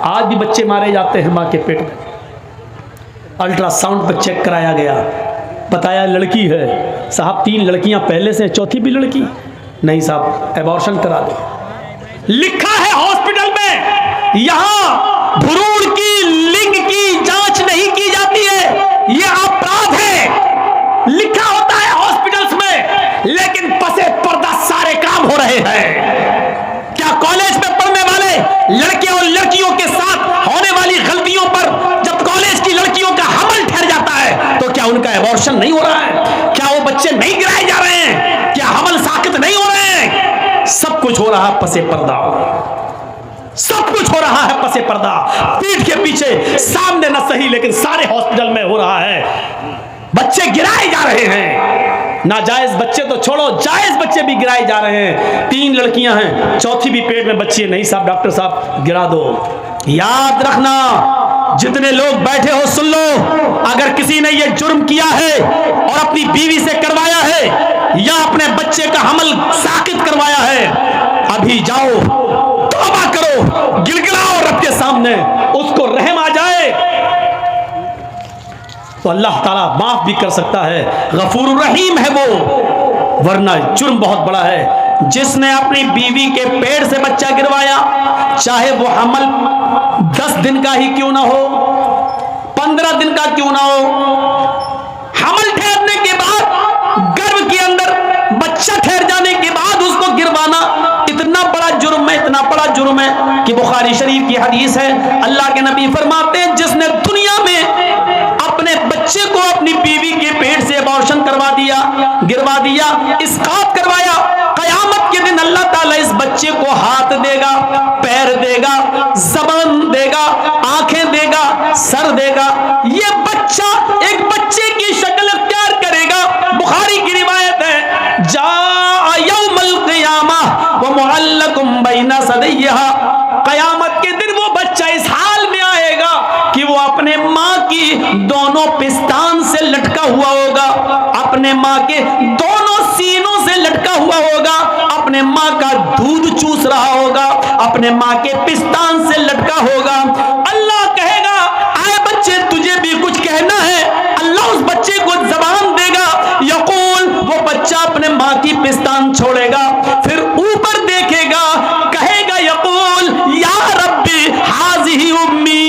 आज भी बच्चे मारे जाते हैं माँ के पेट में। अल्ट्रासाउंड पर चेक कराया गया, बताया लड़की है। साहब 3 लड़कियां पहले से, चौथी भी लड़की। नहीं साहब, एबॉर्शन करा दो। लिखा है हॉस्पिटल में, यहां भ्रूण की लिंग की जांच नहीं की जाती है, यह अपराध है। लिखा होता है हॉस्पिटल्स में, लेकिन पसे पर्दा सारे काम हो रहे हैं। क्या कॉलेज में पढ़ने वाले लड़के और लड़कियों के साथ होने वाली गलतियों पर जब कॉलेज की लड़कियों का हमल ठहर जाता है तो क्या उनका एबॉर्शन नहीं हो रहा है? क्या वो बच्चे नहीं गिराए जा रहे हैं? क्या हमल साकित नहीं हो रहे हैं? सब कुछ हो रहा है पसे पर्दा, सब कुछ हो रहा है पसे पर्दा। पीठ के पीछे, सामने न सही लेकिन सारे हॉस्पिटल में हो रहा है। बच्चे गिराए जा रहे हैं। नाजायज बच्चे तो छोड़ो, जायज बच्चे भी गिराए जा रहे हैं। 3 लड़कियां हैं, चौथी भी पेट में बच्ची है। नहीं साहब, डॉक्टर साहब गिरा दो। याद रखना, जितने लोग बैठे हो सुन लो, अगर किसी ने यह जुर्म किया है और अपनी बीवी से करवाया है या अपने बच्चे का हमल साकित करवाया है, अभी जाओ तौबा करो, गिड़गिड़ाओ रब के सामने, उसको रहम आ जाए तो अल्लाह ताला माफ भी कर सकता है। गफूर रहीम है वो, वरना जुर्म बहुत बड़ा है। जिसने अपनी बीवी के पेट से बच्चा गिरवाया, चाहे वो हमल 10 दिन का ही क्यों ना हो, 15 दिन का क्यों ना हो, हमल ठहरने के बाद, गर्भ के अंदर बच्चा ठहर जाने के बाद उसको गिरवाना इतना बड़ा जुर्म है, इतना बड़ा जुर्म है कि बुखारी शरीफ की हदीस है, अल्लाह के नबी फरमाते हैं, जिसने दुनिया में अपने बच्चे को अपनी बीवी के पेट से एबॉर्शन करवा दिया, गिरवा दिया, इसकात करवाया, कयामत के दिन अल्लाह ताला इस बच्चे को हाथ देगा, पैर देगा, ज़बान देगा, आंखें देगा, सर देगा। ये बच्चा एक बच्चे की शक्ल अख्तियार करेगा। बुखारी की रिवायत है, जा यौमल क़ियामा व मुअल्लकुम बैना सदैहा, कयामत के दिन वो बच्चा इस हाल में आएगा कि वो अपने माँ की दोनों पिस्तान से लटका हुआ होगा, अपने माँ के दोनों सीनों से लटका हुआ होगा, अपने माँ का दूध चूस रहा होगा, अपने माँ के पिस्तान से लटका होगा। अल्लाह कहेगा, आए बच्चे तुझे भी कुछ कहना है? अल्लाह उस बच्चे को ज़बान देगा, यकूल, वो बच्चा अपने माँ की पिस्तान छोड़ेगा, फिर ऊपर देखेगा, कहेगा यकूल, या रब्बी हाज़िही उम्मी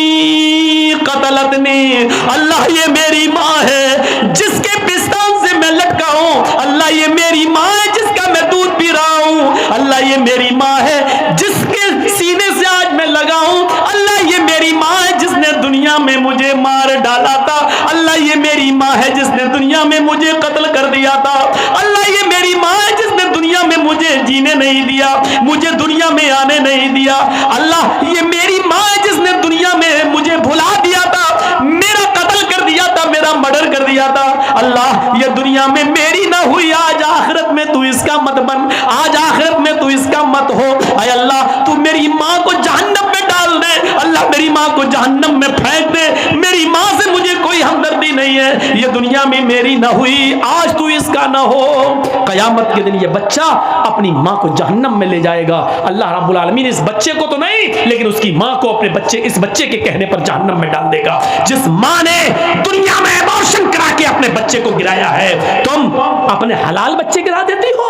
क़तलतनी, अल्लाह ये मेरी माँ है जिसके पिस्तान से मैं लटका हूँ, अल्लाह ये मेरी माँ है जिसका मैं दूध पी रहा हूँ, अल्लाह ये मेरी माँ है जिसके सीने से आज मैं लगा हूँ, अल्लाह ये मेरी माँ है जिसने दुनिया में मुझे मार डाला था, अल्लाह ये मेरी माँ है जिसने दुनिया में मुझे कत्ल कर दिया था, अल्लाह ये मेरी माँ है जिसने दुनिया में मुझे जीने नहीं दिया, मुझे दुनिया में आने नहीं दिया, अल्लाह ये मेरी माँ है जिसने दुनिया में मुझे भुला दिया था, मेरा कत्ल कर दिया था, मेरा मर्डर कर दिया था, अल्लाह ये दुनिया में मेरी ना हुई, आज आखिरत में तू इसका मत बन, आज आखिरत में तू इसका मत हो, अय अल्लाह तू मेरी माँ को जहन्नम में डाल दे, अल्लाह मेरी माँ को जहन्नम में फेंक दे, मेरी माँ से मुझे कोई हमदर्दी नहीं है, ये दुनिया में मेरी ना हुई, आज तू इसका ना हो। कयामत के दिन ये बच्चा अपनी माँ को जहन्नम में ले जाएगा। अल्लाह रब्बुल आलमीन इस बच्चे को तो नहीं, लेकिन उसकी माँ को अपने बच्चे, इस बच्चे के कहने पर जहन्नम में डाल देगा। जिस माँ ने दुनिया में एबॉर्शन करा के अपने बच्चे को गिराया है, तुम अपने हलाल बच्चे गिरा देती हो,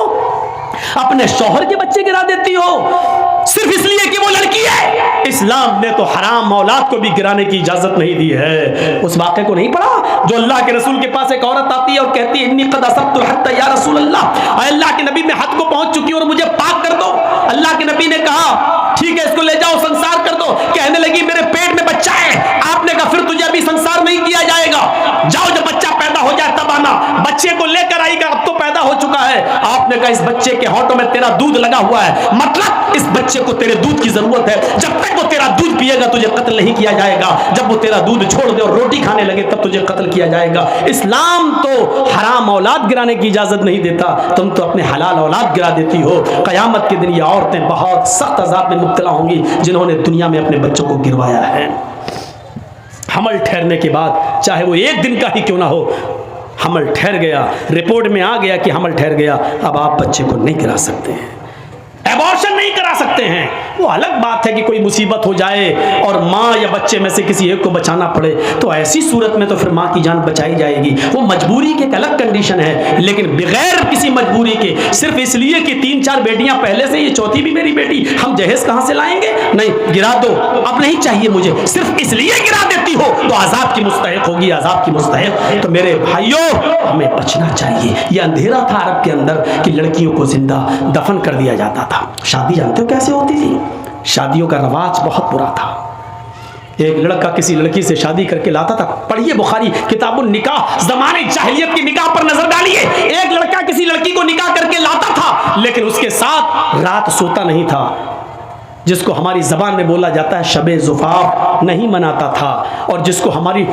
अपने शौहर के बच्चे गिरा देती हो, सिर्फ इसलिए कि वो लड़की है। इस्लाम ने तो हराम औलाद को भी गिराने की इजाजत नहीं दी है। उस वाक़े को नहीं पढ़ा जो अल्लाह के रसूल के पास एक औरत आती है और कहती है, इन्नी क़द असब्तुल हद्द या रसूल अल्लाह, अल्लाह के नबी मैं हद को पहुंच चुकी हूं और मुझे पाक कर दो। अल्लाह के नबी ने कहा, ठीक है इसको ले जाओ, संसार कर दो। कहने लगी, मेरे पेट में बच्चा है। आपने कहा, फिर तुझे अभी संसार नहीं किया जाएगा, जाओ जब बच्चा पैदा हो जाए तब आना। बच्चे को लेकर आएगा, अब तो पैदा हो चुका है। आपने कहा, इस बच्चे के होठों में तेरा दूध लगा हुआ है, मतलब इस बच्चे को तेरे दूध की जरूरत है, जब तक वो तेरा दूध पिएगा तुझे कत्ल नहीं किया जाएगा, जब वो तेरा दूध छोड़ दे और रोटी खाने लगे तब तुझे कत्ल किया जाएगा। इस्लाम तो हराम औलाद गिराने की इजाजत नहीं देता, तुम तो अपने हलाल औलाद गिरा देती हो। कयामत के दिन ये औरतें बहुत सख्त अजाब में मुब्तला होंगी जिन्होंने दुनिया में अपने बच्चों को गिरवाया है। हमल ठहरने के बाद, चाहे वो 1 दिन का ही क्यों ना हो, हमल ठहर गया, रिपोर्ट में आ गया कि हमल ठहर गया, अब आप बच्चे को नहीं गिरा सकते हैं, एबॉर्शन नहीं करा सकते हैं। वो अलग बात है कि कोई मुसीबत हो जाए और माँ या बच्चे में से किसी एक को बचाना पड़े, तो ऐसी सूरत में तो फिर माँ की जान बचाई जाएगी। वो मजबूरी की एक अलग कंडीशन है, लेकिन बगैर किसी मजबूरी के सिर्फ इसलिए कि 3-4 बेटियां पहले से, ये चौथी भी मेरी बेटी, हम जहेज कहां से लाएंगे, नहीं गिरा दो, अब नहीं चाहिए मुझे, सिर्फ इसलिए गिरा देती हो तो अजाब की मुस्तहिक होगी, अजाब की मुस्तहिक। तो मेरे भाइयों, हमें बचना चाहिए। ये अंधेरा था अरब के अंदर कि लड़कियों को जिंदा दफन कर दिया जाता था। शादी जानते हो कैसे होती थी? शादियों का रवाज बहुत बुरा था। एक लड़का किसी लड़की से शादी करके लाता था। पढ़िए बुखारी किताबुल निकाह, ज़माने जाहिलियत की निकाह पर नजर डालिए। एक लड़का किसी लड़की को निकाह करके लाता था, लेकिन उसके साथ रात सोता नहीं था, जिसको हमारी जबान में बोला जाता है शबे ज़ुफ़ाफ़, नहीं मनाता था, और जिसको हमारी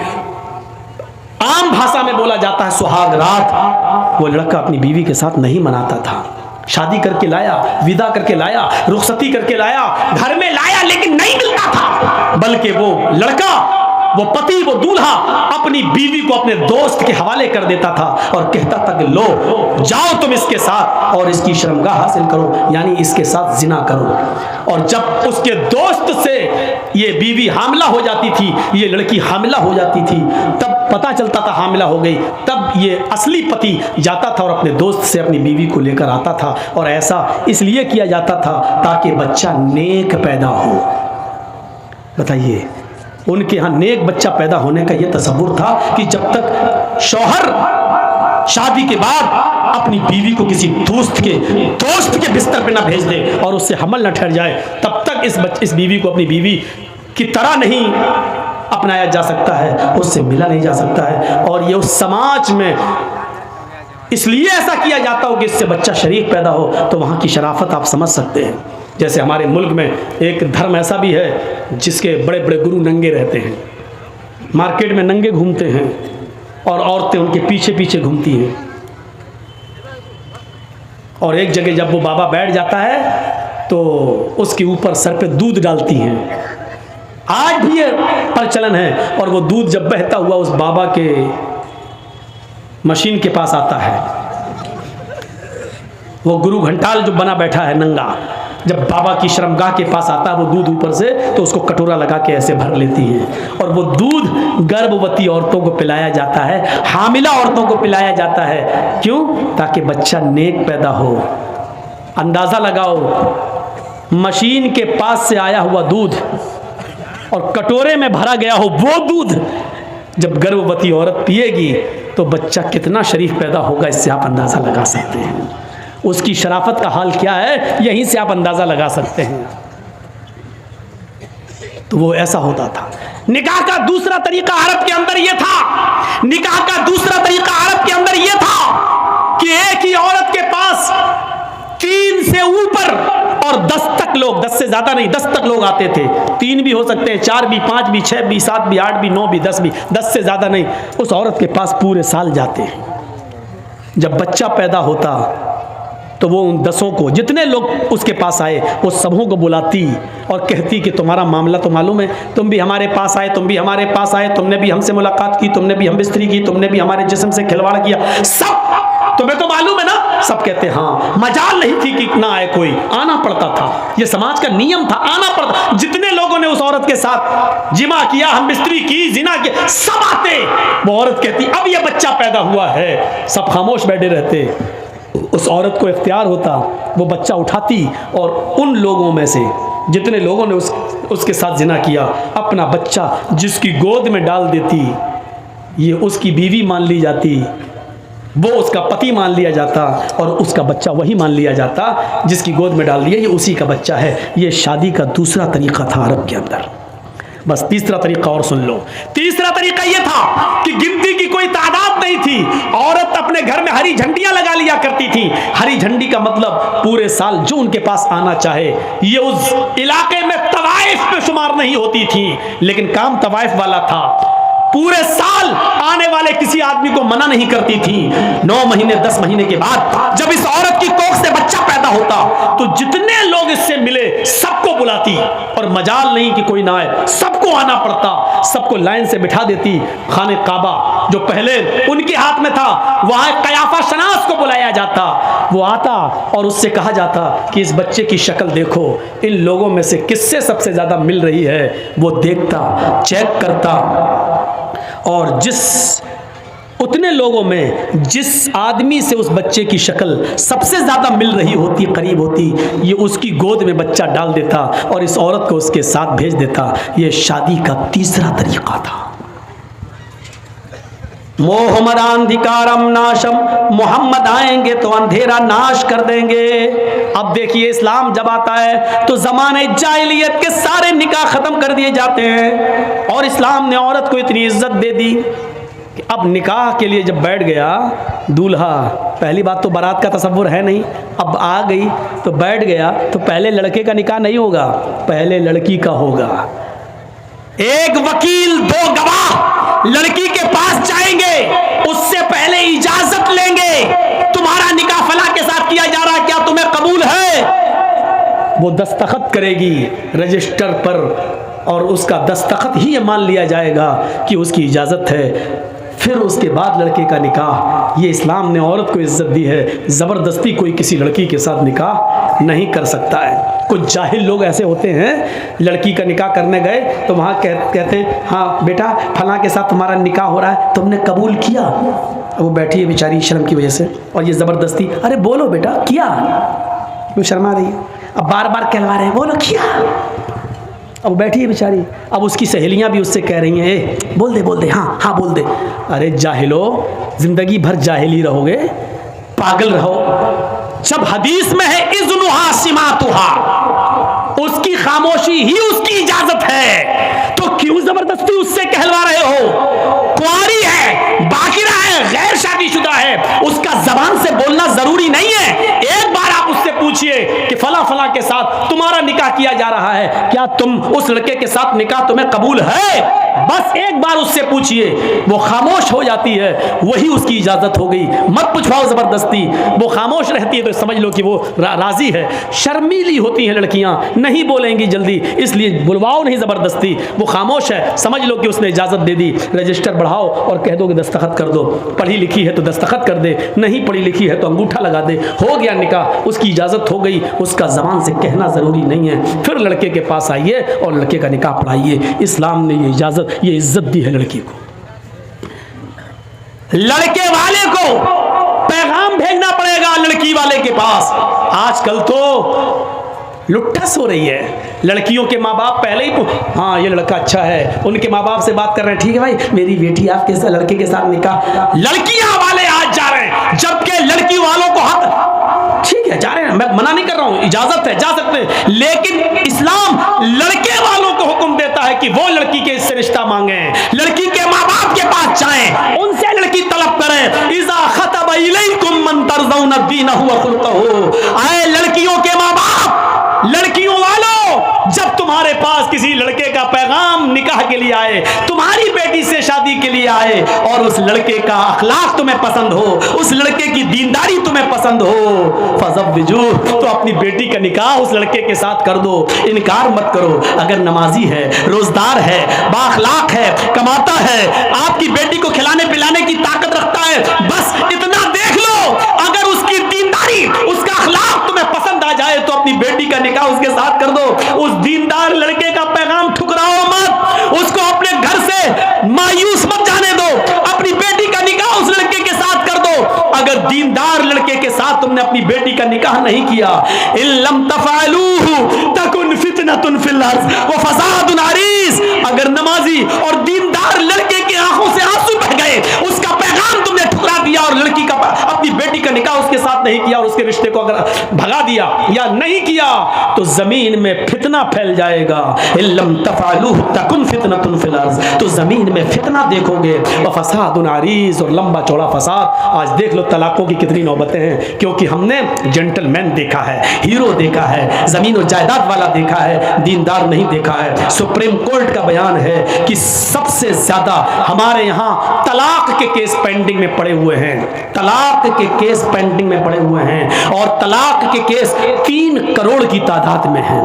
आम भाषा में बोला जाता है सुहाग रात, वो लड़का अपनी बीवी के साथ नहीं मनाता था। शादी करके लाया, विदा करके लाया, रुखसती करके लाया, घर में लाया, लेकिन नहीं मिलता था, बल्कि वो लड़का, वो पति, वो दूल्हा अपनी बीवी को अपने दोस्त के हवाले कर देता था और कहता था कि लो जाओ तुम इसके साथ और इसकी शर्मगाह हासिल करो, यानी इसके साथ जिना करो। और जब उसके दोस्त से ये बीवी हामिला हो जाती थी, ये लड़की हामिला हो जाती थी, तब पता चलता था हामिला हो गई, तब ये असली पति जाता था और अपने दोस्त से अपनी बीवी को लेकर आता था। और ऐसा इसलिए किया जाता था ताकि बच्चा नेक पैदा हो। बताइए, उनके यहाँ नेक बच्चा पैदा होने का यह तसव्वुर था कि जब तक शौहर शादी के बाद अपनी बीवी को किसी दोस्त के बिस्तर पे ना भेज दे और उससे हमल न ठहर जाए, तब तक इस बीवी को अपनी बीवी की तरह नहीं अपनाया जा सकता है, उससे मिला नहीं जा सकता है। और ये उस समाज में इसलिए ऐसा किया जाता हो कि इससे बच्चा शरीफ पैदा हो। तो वहाँ की शराफत आप समझ सकते हैं। जैसे हमारे मुल्क में एक धर्म ऐसा भी है जिसके बड़े बड़े गुरु नंगे रहते हैं, मार्केट में नंगे घूमते हैं और औरतें उनके पीछे पीछे घूमती हैं। और एक जगह जब वो बाबा बैठ जाता है तो उसके ऊपर सर पे दूध डालती हैं। आज भी ये प्रचलन है। और वो दूध जब बहता हुआ उस बाबा के मशीन के पास आता है, वो गुरु घंटाल जो बना बैठा है नंगा, जब बाबा की शर्मगाह के पास आता है वो दूध ऊपर से, तो उसको कटोरा लगा के ऐसे भर लेती है। और वो दूध गर्भवती औरतों को पिलाया जाता है, हामिला औरतों को पिलाया जाता है। क्यों? ताकि बच्चा नेक पैदा हो। अंदाज़ा लगाओ, मशीन के पास से आया हुआ दूध और कटोरे में भरा गया हो वो दूध जब गर्भवती औरत पिएगी तो बच्चा कितना शरीफ पैदा होगा, इससे आप अंदाज़ा लगा सकते हैं। उसकी शराफत का हाल क्या है, यहीं से आप अंदाज़ा लगा सकते हैं। तो वो ऐसा होता था। निकाह का दूसरा तरीका अरब के अंदर ये था, निकाह का दूसरा तरीका अरब के अंदर ये था कि एक ही औरत के पास 3 से ऊपर और 10 तक लोग, 10 से ज्यादा नहीं, 10 तक लोग आते थे। 3 भी हो सकते हैं, 4 भी, 5 भी, 6 भी, 7 भी, 8 भी, 9 भी, 10 भी, 10 से ज्यादा नहीं, उस औरत के पास पूरे साल जाते हैं। जब बच्चा पैदा होता तो वो उन 10 को, जितने लोग उसके पास आए, वो सबों को बुलाती और कहती कि तुम्हारा मामला तो मालूम है, तुम भी हमारे पास आए, तुम भी हमारे पास आए, तुमने भी हमसे मुलाकात की, तुमने भी हम बिस्तरी की, तुमने भी हमारे जिस्म से खिलवाड़ किया, सब तुम्हें तो मालूम है ना। सब कहते हाँ। मजाल नहीं थी कि ना आए कोई, आना पड़ता था, ये समाज का नियम था, आना पड़ता। जितने लोगों ने उस औरत के साथ जिमा किया, हम बिस्तरी की, जिना किया, सब आते। वो औरत कहती अब ये बच्चा पैदा हुआ है, सब खामोश बैठे रहते। उस औरत को इख्तियार होता, वो बच्चा उठाती और उन लोगों में से जितने लोगों ने उसके साथ जिना किया, अपना बच्चा जिसकी गोद में डाल देती। ये उसकी बीवी मान ली जाती, वो उसका पति मान लिया जाता और उसका बच्चा वही मान लिया जाता जिसकी गोद में डाल दिया, ये उसी का बच्चा है। ये शादी का दूसरा तरीका था अरब के अंदर। बस तीसरा तरीका और सुन लो। तीसरा तरीका यह था कि गिनती की कोई तादाद नहीं थी, औरत अपने घर में हरी झंडियां लगा लिया करती थी। हरी झंडी का मतलब पूरे साल जो उनके पास आना चाहे। ये उस इलाके में तवाइफ पे शुमार नहीं होती थी, लेकिन काम तवाइफ वाला था। पूरे साल आने वाले किसी आदमी को मना नहीं करती थी। 9 महीने 10 महीने के बाद जब इस औरत की कोख से बच्चा पैदा होता तो जितने लोग इससे मिले सबको बुलाती, और मजाल नहीं कि कोई ना आए, सबको आना पड़ता, सबको लाइन से बिठा देती। खाने काबा जो पहले उनके हाथ में था, वहां कयाफा शनास को बुलाया जाता, वो आता और उससे कहा जाता कि इस बच्चे की शक्ल देखो, इन लोगों में से किससे सबसे ज्यादा मिल रही है। वो देखता, चेक करता, और उतने लोगों में जिस आदमी से उस बच्चे की शक्ल सबसे ज्यादा मिल रही होती, करीब होती, ये उसकी गोद में बच्चा डाल देता और इस औरत को उसके साथ भेज देता। ये शादी का तीसरा तरीका था। मोहम्मद अंधिकारम नाशम, मोहम्मद आएंगे तो अंधेरा नाश कर देंगे। अब देखिए इस्लाम जब आता है तो जमाने जाहिलियत के सारे निकाह खत्म कर दिए जाते हैं, और इस्लाम ने औरत को इतनी इज्जत दे दी कि अब निकाह के लिए जब बैठ गया दूल्हा, पहली बात तो बारात का तसव्वुर है नहीं, अब आ गई तो बैठ गया, तो पहले लड़के का निकाह नहीं होगा, पहले लड़की का होगा। एक वकील, 2 गवाह लड़की के पास जाएंगे, उससे पहले इजाजत लेंगे, तुम्हारा निकाह फला के साथ किया जा रहा है, क्या तुम्हें कबूल है? वो दस्तखत करेगी रजिस्टर पर, और उसका दस्तखत ही ये मान लिया जाएगा कि उसकी इजाजत है। फिर उसके बाद लड़के का निकाह। ये इस्लाम ने औरत को इज्जत दी है, ज़बरदस्ती कोई किसी लड़की के साथ निकाह नहीं कर सकता है। कुछ जाहिल लोग ऐसे होते हैं, लड़की का निकाह करने गए तो वहाँ कहते हैं हाँ बेटा फलां के साथ तुम्हारा निकाह हो रहा है, तुमने कबूल किया? वो बैठी है बेचारी शर्म की वजह से, और ये ज़बरदस्ती, अरे बोलो बेटा किया, वो शर्मा रही है, अब बार बार कहलवा रहे हैं बोलो किया। अब बैठी है बेचारी, अब उसकी सहेलियां भी उससे कह रही हैं बोल दे हाँ हाँ बोल दे। अरे जाहिलो, जिंदगी भर जाहिली रहोगे, पागल रहो। जब हदीस में है इज़्नुहा सिमातुहा, उसकी खामोशी ही उसकी इजाजत है, तो क्यों जबरदस्ती उससे कहलवा रहे हो? कुंवारी है, बाकिरा है, गैर शादीशुदा है, उसका जबान से बोलना जरूरी नहीं है। एक बार आप उससे पूछिए कि फला फला के साथ तुम्हारा निकाह किया जा रहा है, क्या तुम उस लड़के के साथ निकाह तुम्हें कबूल है? बस एक बार उससे पूछिए, वो खामोश हो जाती है, वही उसकी इजाजत हो गई। मत पूछवाओ जबरदस्ती, वो खामोश रहती है तो समझ लो कि वो राजी है। शर्मीली होती हैं लड़कियां, नहीं बोलेंगी जल्दी, इसलिए बुलवाओ नहीं जबरदस्ती। वो खामोश है, समझ लो कि उसने इजाजत दे दी, रजिस्टर बढ़ाओ और कह दो कि दस्तखत कर दो। पढ़ी लिखी है तो दस्तखत कर दे, नहीं पढ़ी लिखी है तो अंगूठा लगा दे, हो गया निकाह, उसकी इजाजत हो गई, उसका जबान से कहना जरूरी नहीं है। फिर लड़के के पास आइए और लड़के का निकाह पढ़ाइए। इस्लाम ने ये इजाजत, ये इज्जत दी है लड़की को। लड़के वाले को पैगाम भेजना पड़ेगा लड़की वाले के पास। आजकल तो लुट्ठस हो रही है, लड़कियों के माँ बाप पहले ही हाँ ये लड़का अच्छा है, उनके माँ बाप से बात कर रहे हैं, ठीक है भाई मेरी बेटी आपके लड़के के साथ निकाह। लड़कियां वाले आज जा रहे हैं, जबकि लड़की वालों को हक, ठीक है जा रहे हैं, मैं मना नहीं कर रहा हूं, इजाजत है, जा सकते हैं, लेकिन इस्लाम लड़के वालों को हुक्म देता है कि वो लड़की के इससे रिश्ता मांगे, लड़की के माँ बाप के पास जाएं, उनसे लड़की तलब करें। इज़ा खतब इलैकुम मन तर्ज़ौना दीनहु व खुलक़हु, आए लड़कियों के माँ बाप, लड़कियों वालों, जब तुम्हारे पास किसी लड़के का पैगाम निकाह के लिए आए, तुम्हारी बेटी से शादी के लिए आए, और उस लड़के का अखलाक तुम्हें पसंद हो, उस लड़के की दीनदारी तुम्हें पसंद हो, फज़व्विजू, तो अपनी बेटी का निकाह उस लड़के के साथ कर दो, इनकार मत करो। अगर नमाजी है, रोजदार है, बाअखलाक है, कमाता है, आपकी बेटी को खिलाने पिलाने की ताकत रखता है, बस इतना देख लो, अगर उसकी दीनदारी, उसका अखलाक तुम्हें पसंद आ जाए तो अपनी बेटी का निकाह उसके साथ कर दो। उस दीनदार लड़के का पैगाम ठुकराओ मत, उसको अपने घर से मायूस मत जाने दो, अपनी बेटी का निकाह उस लड़के के साथ कर दो। अगर दीनदार लड़के के साथ तुमने अपनी बेटी का निकाह नहीं किया, इल्लम तफअलूहु तकुन फितनतुन फिल अर्ज़ व फसादुन अरीज़, अगर नमाजी और दीनदार लड़के की आंखों से आंसू बह गए, उसका पैगाम तुमने ठुकरा दिया और लड़की का अपनी बेटी का निकाह उसके साथ नहीं किया और उसके रिश्ते को अगर भगा दिया, किया या नहीं किया तो जमीन में फितना फैल जाएगा। इल्लम तफअलूहु तकुन फितनतुन फिल अर्ज़, तो जमीन में फितना देखोगे, व फसादुन अरीज़, और लंबा चौड़ा फसाद। आज देख लो तलाकों की कितनी नौबतें हैं, क्योंकि हमने जेंटलमैन देखा है, हीरो देखा है, जमीन और जायदाद वाला देखा है, दीनदार नहीं देखा है। सुप्रीम कोर्ट का बयान है कि सबसे ज्यादा हमारे यहाँ तलाक के केस पेंडिंग में पड़े हुए हैं, तलाक के केस पेंडिंग में पड़े हुए हैं, और तलाक के केस 3 करोड़ की तादाद में हैं।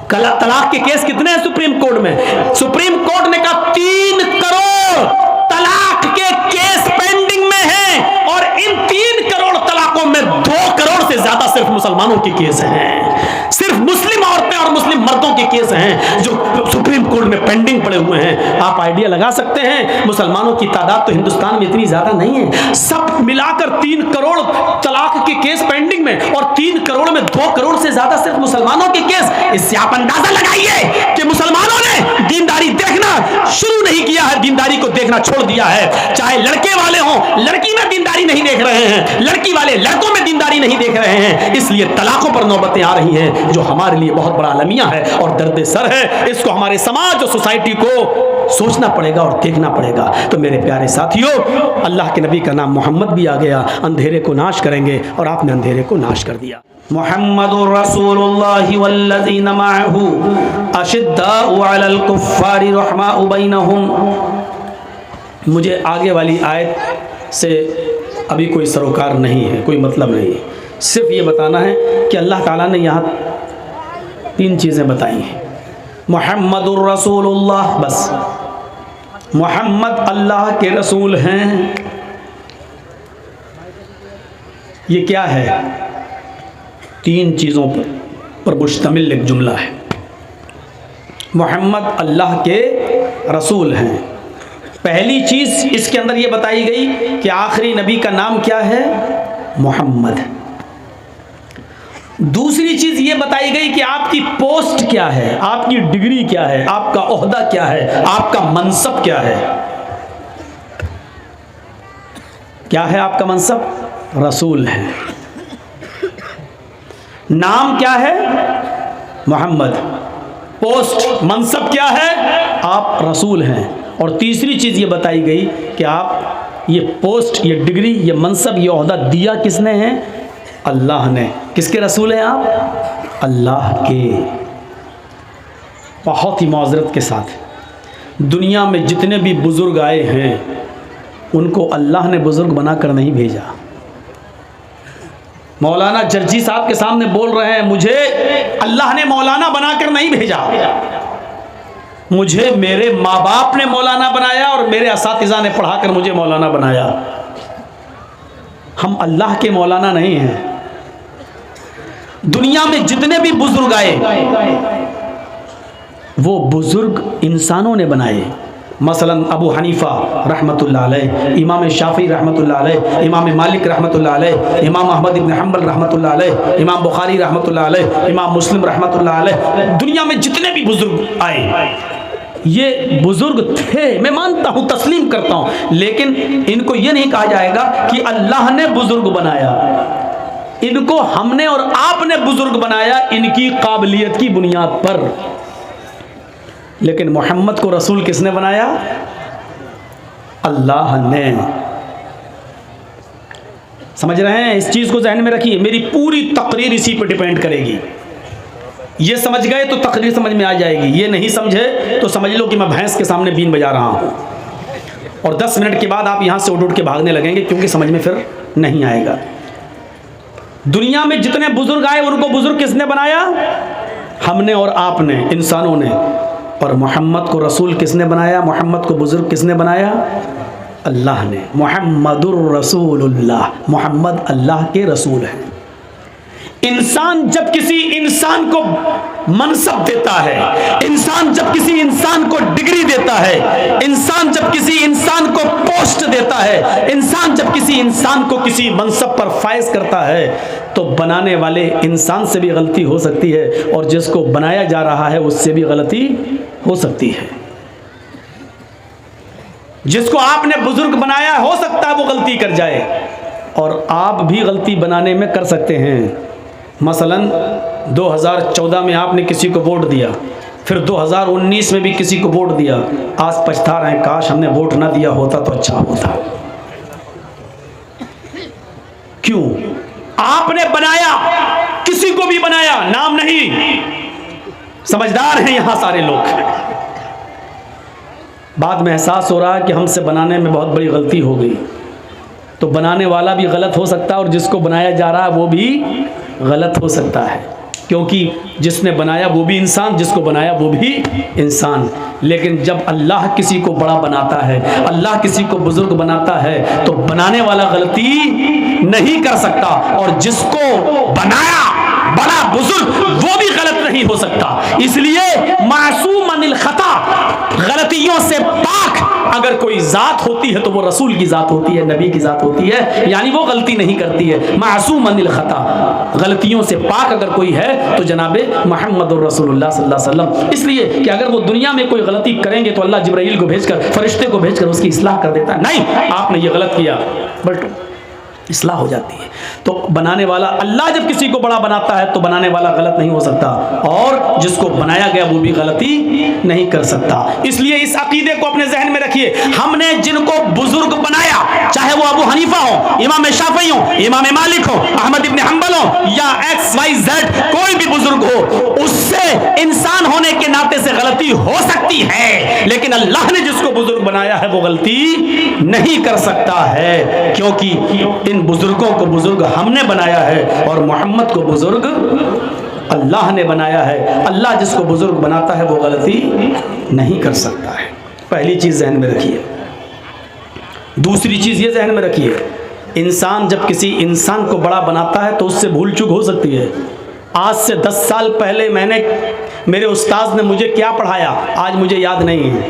तलाक के केस कितने हैं सुप्रीम कोर्ट में? सुप्रीम कोर्ट ने कहा 3 करोड़ तलाक के केस पेंडिंग में हैं, और इन 3 करोड़ तलाकों में 2 करोड़ से ज्यादा सिर्फ मुसलमानों के केस हैं, सिर्फ मुस्लिम औरतें और मुस्लिम मर्दों के केस हैं जो सुप्रीम कोर्ट में पेंडिंग पड़े हुए हैं। आप आइडिया लगा सकते हैं, मुसलमानों की तादाद तो हिंदुस्तान में इतनी ज्यादा नहीं है, सब मिलाकर 3 करोड़ तलाक के केस पेंडिंग में, और 3 करोड़ में 2 करोड़ से ज्यादा सिर्फ मुसलमानों के केस। इससे आप अंदाजा लगाइए कि मुसलमानों ने दीनदारी देखना शुरू नहीं किया है, दीनदारी को देखना छोड़ दिया है। चाहे लड़के वाले हों, लड़की में दीनदारी नहीं देख रहे हैं, लड़की वाले लड़कों में दीनदारी नहीं देख रहे हैं, इसलिए तलाकों पर नौबतें आ रही हैं, जो हमारे लिए बहुत बड़ा अलमिया है और दर्द सर है। इसको हमारे समाज और सोसाइटी को सोचना पड़ेगा और देखना पड़ेगा। तो मेरे प्यारे साथियों, अल्लाह के नबी का नाम मोहम्मद भी आ गया, अंधेरे को नाश करेंगे, और आपने अंधेरे को नाश कर दिया। मुहम्मदुर रसूलुल्लाहि वल्लज़ीना मअहू अशिद्दाउ अलल कुफ्फारि रहमाउ बैनहुम। मुझे आगे वाली आयत से अभी कोई सरोकार नहीं है, कोई मतलब नहीं है, सिर्फ ये बताना है कि अल्लाह ताला ने यहाँ 3 चीज़ें बताई हैं। मुहम्मदुर रसूलुल्लाह, बस मुहम्मद अल्लाह के रसूल हैं। ये क्या है? 3 चीज़ों पर मुश्तमिल एक जुमला है। मोहम्मद अल्लाह के रसूल हैं। पहली चीज़ इसके अंदर ये बताई गई कि आखिरी नबी का नाम क्या है? मोहम्मद। दूसरी चीज़ ये बताई गई कि आपकी पोस्ट क्या है, आपकी डिग्री क्या है, आपका ओहदा क्या है, आपका मनसब क्या है। क्या है आपका मनसब? रसूल है। नाम क्या है? मोहम्मद। पोस्ट मनसब क्या है? आप रसूल हैं। और तीसरी चीज़ ये बताई गई कि आप ये पोस्ट, ये डिग्री, ये मनसब, ये ओहदा दिया किसने है? अल्लाह ने। किसके रसूल हैं आप? अल्लाह के। बहुत ही माजरत के साथ दुनिया में जितने भी बुज़ुर्ग आए हैं उनको अल्लाह ने बुज़ुर्ग बनाकर नहीं भेजा। मौलाना जर्जी साहब के सामने बोल रहे हैं, मुझे अल्लाह ने मौलाना बनाकर नहीं भेजा, मुझे मेरे माँ बाप ने मौलाना बनाया और मेरे असातिज़ा ने पढ़ाकर मुझे मौलाना बनाया। हम अल्लाह के मौलाना नहीं हैं। दुनिया में जितने भी बुजुर्ग आए वो बुजुर्ग इंसानों ने बनाए। मसलन अबू हनीफा रहमतुल्लाह अलैह, इमाम शाफी रहमतुल्लाह अलैह, इमाम मालिक रहमतुल्लाह अलैह, इमाम अहमद इब्न हम्बल रहमतुल्लाह अलैह, इमाम बुखारी रहमतुल्लाह अलैह, इमाम मुस्लिम रहमतुल्लाह अलैह, दुनिया में जितने भी बुजुर्ग आए ये बुजुर्ग थे। मैं मानता हूँ, तस्लीम करता हूँ, लेकिन इनको ये नहीं कहा जाएगा कि अल्लाह ने बुजुर्ग बनाया। इनको हमने और आपने बुजुर्ग बनाया इनकी काबिलियत की बुनियाद पर। लेकिन मोहम्मद को रसूल किसने बनाया? अल्लाह ने। समझ रहे हैं? इस चीज़ को ज़हन में रखिए। मेरी पूरी तकरीर इसी पर डिपेंड करेगी। ये समझ गए तो तकरीर समझ में आ जाएगी, ये नहीं समझे तो समझ लो कि मैं भैंस के सामने बीन बजा रहा हूँ, और 10 मिनट के बाद आप यहाँ से उठ के भागने लगेंगे, क्योंकि समझ में फिर नहीं आएगा। दुनिया में जितने बुजुर्ग आए उनको बुजुर्ग किसने बनाया? हमने और आपने, इंसानों ने। और मोहम्मद को रसूल किसने बनाया? मोहम्मद को बुजुर्ग किसने बनाया? अल्लाह ने। मुहम्मदुर रसूलुल्लाह, मोहम्मद अल्लाह के रसूल हैं। इंसान जब किसी इंसान को मनसब देता है, इंसान जब किसी इंसान को डिग्री देता है, इंसान जब किसी इंसान को पोस्ट देता है, इंसान जब किसी इंसान को किसी मनसब पर फायज करता है, तो बनाने वाले इंसान से भी गलती हो सकती है और जिसको बनाया जा रहा है उससे भी गलती हो सकती है। जिसको आपने बुजुर्ग बनाया हो सकता है वो गलती कर जाए, और आप भी गलती बनाने में कर सकते हैं। मसलन 2014 में आपने किसी को वोट दिया, फिर 2019 में भी किसी को वोट दिया, आज पछता रहे हैं काश हमने वोट ना दिया होता तो अच्छा होता। क्यों? आपने बनाया, किसी को भी बनाया, नाम नहीं। समझदार हैं यहां सारे लोग। बाद में एहसास हो रहा है कि हमसे बनाने में बहुत बड़ी गलती हो गई। तो बनाने वाला भी गलत हो सकता है और जिसको बनाया जा रहा है वो भी गलत हो सकता है, क्योंकि जिसने बनाया वो भी इंसान, जिसको बनाया वो भी इंसान। लेकिन जब अल्लाह किसी को बड़ा बनाता है, अल्लाह किसी को बुजुर्ग बनाता है, तो बनाने वाला गलती नहीं कर सकता, और जिसको बनाया बड़ा बुजुर्ग वो भी गलत नहीं हो सकता। इसलिए मासूम अनिल खता, गलतियों से पाक अगर कोई जात होती है तो वो रसूल की जात होती है, नबी की जात होती है, यानी वो गलती नहीं करती है। मासूम अनिल खता, गलतियों से पाक अगर कोई है तो जनाबे मोहम्मद रसूलुल्लाह सल्लल्लाहु अलैहि वसल्लम। इसलिए कि अगर वो दुनिया में कोई गलती करेंगे तो अल्लाह जिब्राइल को भेजकर, फरिश्ते को भेजकर उसकी इस्लाह कर देता है। नहीं, आपने ये गलत किया, बट इस्लाह हो जाती है। तो बनाने वाला, अल्लाह जब किसी को बड़ा बनाता है तो बनाने वाला गलत नहीं हो सकता, और जिसको बनाया गया वो भी गलती नहीं कर सकता। इसलिए इस अकीदे को अपने जहन में रखिए। हमने जिनको बुजुर्ग बनाया, चाहे वो अबू हनीफा हो, इमाम शाफी हो, इमाम मालिक हो, अहमद इब्न हंबल हो, या XYZ कोई भी बुजुर्ग हो, उससे इंसान होने के नाते से गलती हो सकती है, लेकिन अल्लाह ने जिसको बुजुर्ग बनाया है वो गलती नहीं कर सकता है, क्योंकि इन बुजुर्गों को बुजुर्ग हमने बनाया है और मोहम्मद को बुजुर्ग अल्लाह ने बनाया है। अल्लाह जिसको बुजुर्ग बनाता है वो गलती नहीं कर सकता है। पहली चीज जहन में रखिए। दूसरी चीज ये जहन में रखिए, इंसान जब किसी इंसान को बड़ा बनाता है तो उससे भूल चूक हो सकती है। आज से 10 साल पहले मेरे उस्ताद ने मुझे क्या पढ़ाया आज मुझे याद नहीं है।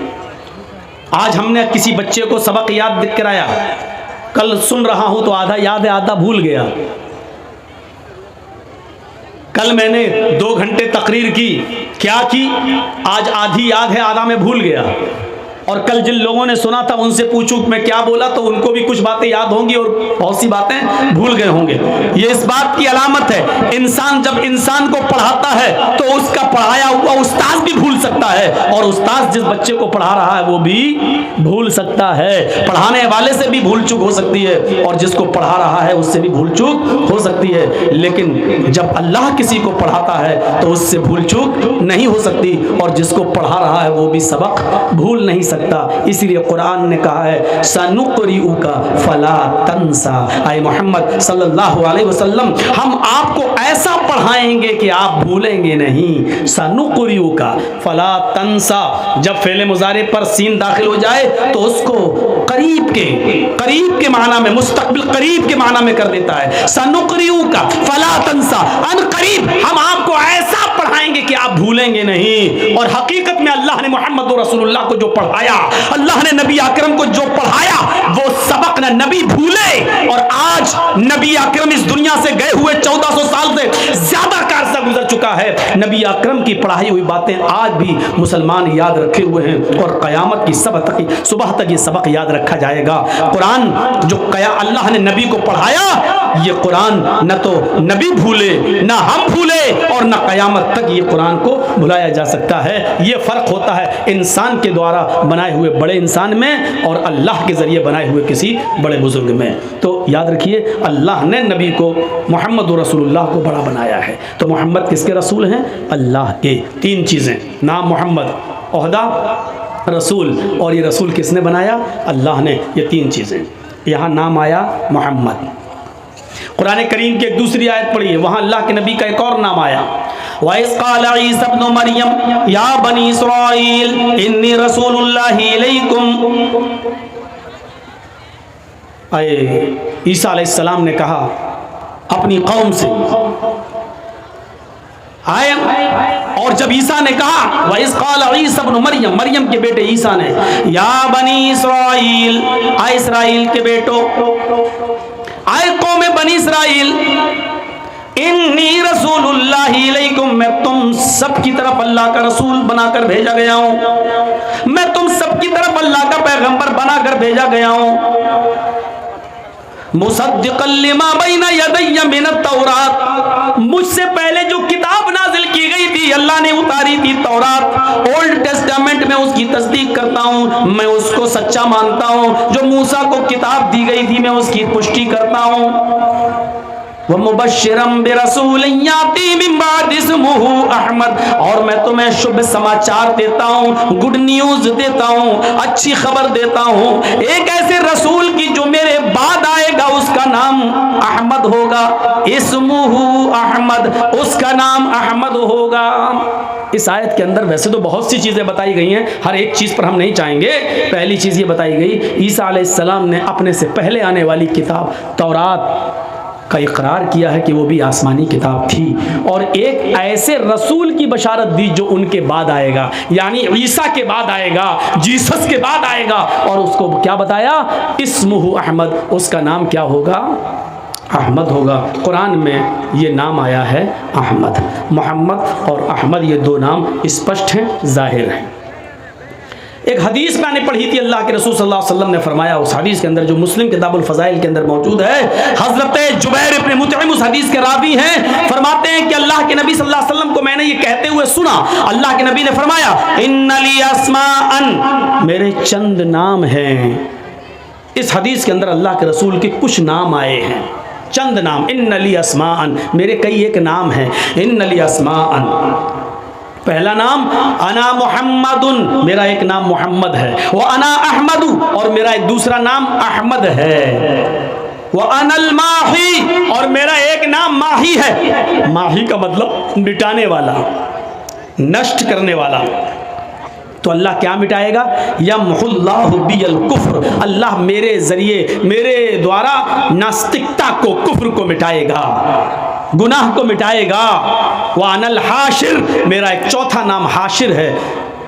आज हमने किसी बच्चे को सबक याद कराया, कल सुन रहा हूं तो आधा याद है आधा भूल गया। कल मैंने 2 घंटे तकरीर की, क्या की, आज आधी याद है आधा मैं भूल गया। और कल जिन लोगों ने सुना था उनसे पूछूं मैं क्या बोला तो उनको भी कुछ बातें याद होंगी और बहुत सी बातें भूल गए होंगे। ये इस बात की अलामत है, इंसान जब इंसान को पढ़ाता है तो उसका पढ़ाया हुआ उस्ताद भी भूल सकता है, और उस्ताद जिस बच्चे को पढ़ा रहा है वो भी भूल सकता है। पढ़ाने वाले से भी भूल चूक हो सकती है और जिसको पढ़ा रहा है उससे भी भूल चूक हो सकती है। लेकिन जब अल्लाह किसी को पढ़ाता है तो उससे भूल चूक नहीं हो सकती, और जिसको पढ़ा रहा है वो भी सबक भूल नहीं सकता। इसलिए कुरान ने कहा है सनुक़रिउका फला तंसा, आए मोहम्मद सल्लल्लाहु अलैहि वसल्लम हम आपको ऐसा पढ़ाएंगे कि आप भूलेंगे नहीं। सनुक़रिउका फला तंसा, जब फेले मुजारे पर सीन दाखिल हो जाए तो उसको करीब के माना में, मुस्तकबिल करीब के माना में कर देता है। सनुक़रिउका फला तंसा, अन करीब हम आपको ऐसा पढ़ाएंगे कि आप भूलेंगे नहीं। और हकीकत में अल्लाह ने मोहम्मद रसूलुल्लाह को जो पढ़ाया, अल्लाह ने नबी अकरम को जो पढ़ाया वो सबक न नबी भूले। और आज नबी अकरम इस दुनिया से गए हुए 1400 साल से ज्यादा का अर्सा गुजर चुका है, नबी अकरम की पढ़ाई हुई बातें आज भी मुसलमान याद रखे हुए हैं, और कयामत की सुबह तक ये सबक याद रखा जाएगा। कुरान जो अल्लाह ने नबी को पढ़ाया, ये कुरान न तो नबी भूले, न हम भूले, और न कयामत तक ये कुरान को भुलाया जा सकता है। ये फर्क होता है इंसान के द्वारा बनाए हुए बड़े इंसान में और अल्लाह के जरिए बनाए हुए किसी बड़े बुजुर्ग में। तो याद रखिए, अल्लाह ने नबी को मोहम्मद रसूलुल्लाह को बड़ा बनाया है। तो मोहम्मद किसके रसूल हैं? अल्लाह के। 3 चीज़ें, नाम मोहम्मद, ओहदा रसूल, और ये रसूल किसने बनाया? अल्लाह ने। ये 3 चीज़ें, यहाँ नाम आया मोहम्मद। कुरान करीम की एक दूसरी आयत पढ़ी है, वहाँ अल्लाह के नबी का एक और नाम आया, वइज़ क़ाल ईसा इब्न मरियम या बनी इस्राईल इन्नी रसूलुल्लाहि इलैकुम। ईसा अलैहिस्सलाम ने कहा अपनी कौम से, आया, और जब ईसा ने कहा वइज़ क़ाल ईसा इब्न मरियम, मरियम के बेटे ईसा ने, या बनी इस्राईल, आए इस्राईल के बेटो, आए कौम बनी इस्राईल, इन्नी रसूलुल्लाहि इलैकुम, मैं तुम सब की तरफ अल्लाह का रसूल बनाकर भेजा गया हूँ, मैं तुम सब की तरफ अल्लाह का पैगंबर बनाकर भेजा गया हूँ। मुसद्दिक़न लिमा बैना यदैया मिनत तौरात, मुझसे पहले जो किताब नाजिल की गई थी, अल्लाह ने उतारी थी तौरात, ओल्ड टेस्टामेंट में उसकी तस्दीक करता हूँ, मैं उसको सच्चा मानता हूँ। जो मूसा को किताब दी गई थी मैं उसकी पुष्टि करता हूँ। वह मुबश्शिरम बिरसूलिन याती मिन बाद इस्मुहु अहमद, और मैं तुम्हें शुभ समाचार देता हूँ, गुड न्यूज देता हूँ, अच्छी खबर देता हूँ, एक ऐसे रसूल की जो मेरे बाद आएगा उसका नाम अहमद होगा। इस्मुहु अहमद, उसका नाम अहमद होगा। इस आयत के अंदर वैसे तो बहुत सी चीज़ें बताई गई हैं, हर एक चीज़ पर हम नहीं चाहेंगे। पहली चीज़ ये बताई गई, ईसा अलैहिस्सलाम ने अपने से पहले आने वाली किताब तौरात का इकरार किया है कि वो भी आसमानी किताब थी, और एक ऐसे रसूल की बशारत दी जो उनके बाद आएगा, यानी ईसा के बाद आएगा, जीसस के बाद आएगा। और उसको क्या बताया? इस्मुहु अहमद, उसका नाम क्या होगा? अहमद होगा। कुरान में ये नाम आया है अहमद। मोहम्मद और अहमद ये दो नाम स्पष्ट हैं, जाहिर हैं। एक हदीस मैंने पढ़ी थी, अल्लाह के रसूल सल्लल्लाहु अलैहि वसल्लम ने फरमाया, उस हदीस के अंदर जो मुस्लिम किताबुल फज़ाइल के अंदर मौजूद है, हज़रत जुबैर इब्न मुतइम उस हदीस के रावी हैं, फरमाते हैं कि अल्लाह के नबी सल्लल्लाहु अलैहि वसल्लम को मैंने ये कहते हुए सुना। अल्लाह के नबी ने फरमाया, इन्ना ली अस्माअन, मेरे चंद नाम हैं। इस हदीस के अंदर अल्लाह के रसूल के कुछ नाम आए हैं, चंद नाम। इन्ना ली अस्माअन, मेरे कई एक नाम हैं। इन्ना ली अस्माअन, पहला नाम अना मुहम्मदुन, मेरा एक नाम मोहम्मद है। वो अना अहमदु, और मेरा एक दूसरा नाम अहमद है। वो अनल माही, और मेरा एक नाम माही है। माही का मतलब मिटाने वाला, नष्ट करने वाला। तो अल्लाह क्या मिटाएगा? यमहुल्लाहु बियल कुफ्र, अल्लाह मेरे जरिए, मेरे द्वारा नास्तिकता को, कुफ्र को मिटाएगा, गुनाह को मिटाएगा। वानल हाशिर, मेरा एक चौथा नाम हाशिर है,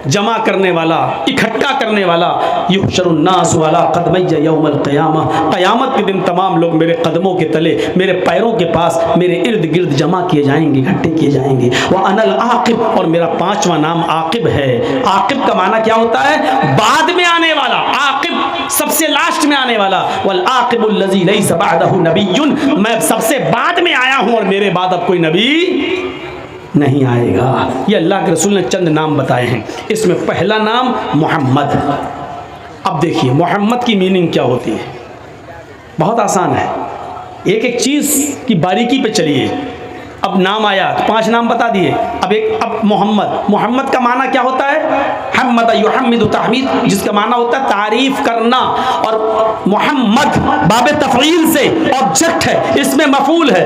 जमा करने वाला, इकट्ठा करने वाला। युहशरुन्नास अला क़दमैया यौमल क़ियामा, क़यामत के दिन तमाम लोग मेरे कदमों के तले, मेरे पैरों के पास, मेरे इर्द गिर्द जमा किए जाएंगे, इकट्ठे किए जाएंगे। वह अनल आकिब, और मेरा पांचवा नाम आकिब है। आकिब का माना क्या होता है? बाद में आने वाला, आकिब सबसे लास्ट में आने वाला। वल आकिबुल लज़ी लैसा बअदहु नबिय्युन, मैं सबसे बाद में आया हूँ और मेरे बाद अब कोई नबी नहीं आएगा। ये अल्लाह के रसूल ने चंद नाम बताए हैं। इसमें पहला नाम मोहम्मद। अब देखिए मोहम्मद की मीनिंग क्या होती है, बहुत आसान है। एक एक चीज़ की बारीकी पे चलिए। अब नाम आया तो 5 नाम बता दिए। अब मोहम्मद, मोहम्मद का माना क्या होता है? हम्मद युहम्मिदु तहमीद, जिसका माना होता है तारीफ करना। और मोहम्मद बाबे तफईल से ऑब्जेक्ट है, इसमें मफूल है।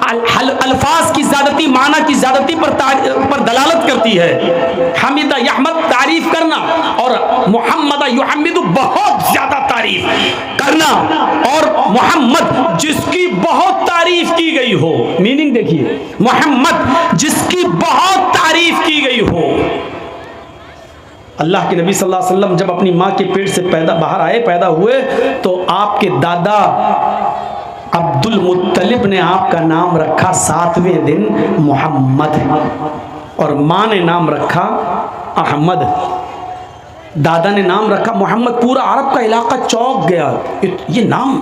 अल्फाज की ज़्यादती, माना की ज़्यादती पर दलालत करती है। हमीदा यहमद, तारीफ करना, और मोहम्मद युहम्मिदु, बहुत ज़्यादा तारीफ करना। और मोहम्मद जिसकी बहुत तारीफ की गई हो। मीनिंग देखिए, मोहम्मद जिसकी बहुत तारीफ की गई हो। अल्लाह के नबी सल्लल्लाहु अलैहि वसल्लम जब अपनी माँ के पेट से बाहर आए, पैदा हुए, तो आपके दादा अब्दुल मुत्तलिब ने आपका नाम रखा 7वें दिन मोहम्मद, और माँ ने नाम रखा अहमद। दादा ने नाम रखा मोहम्मद। पूरा अरब का इलाका चौंक गया, ये नाम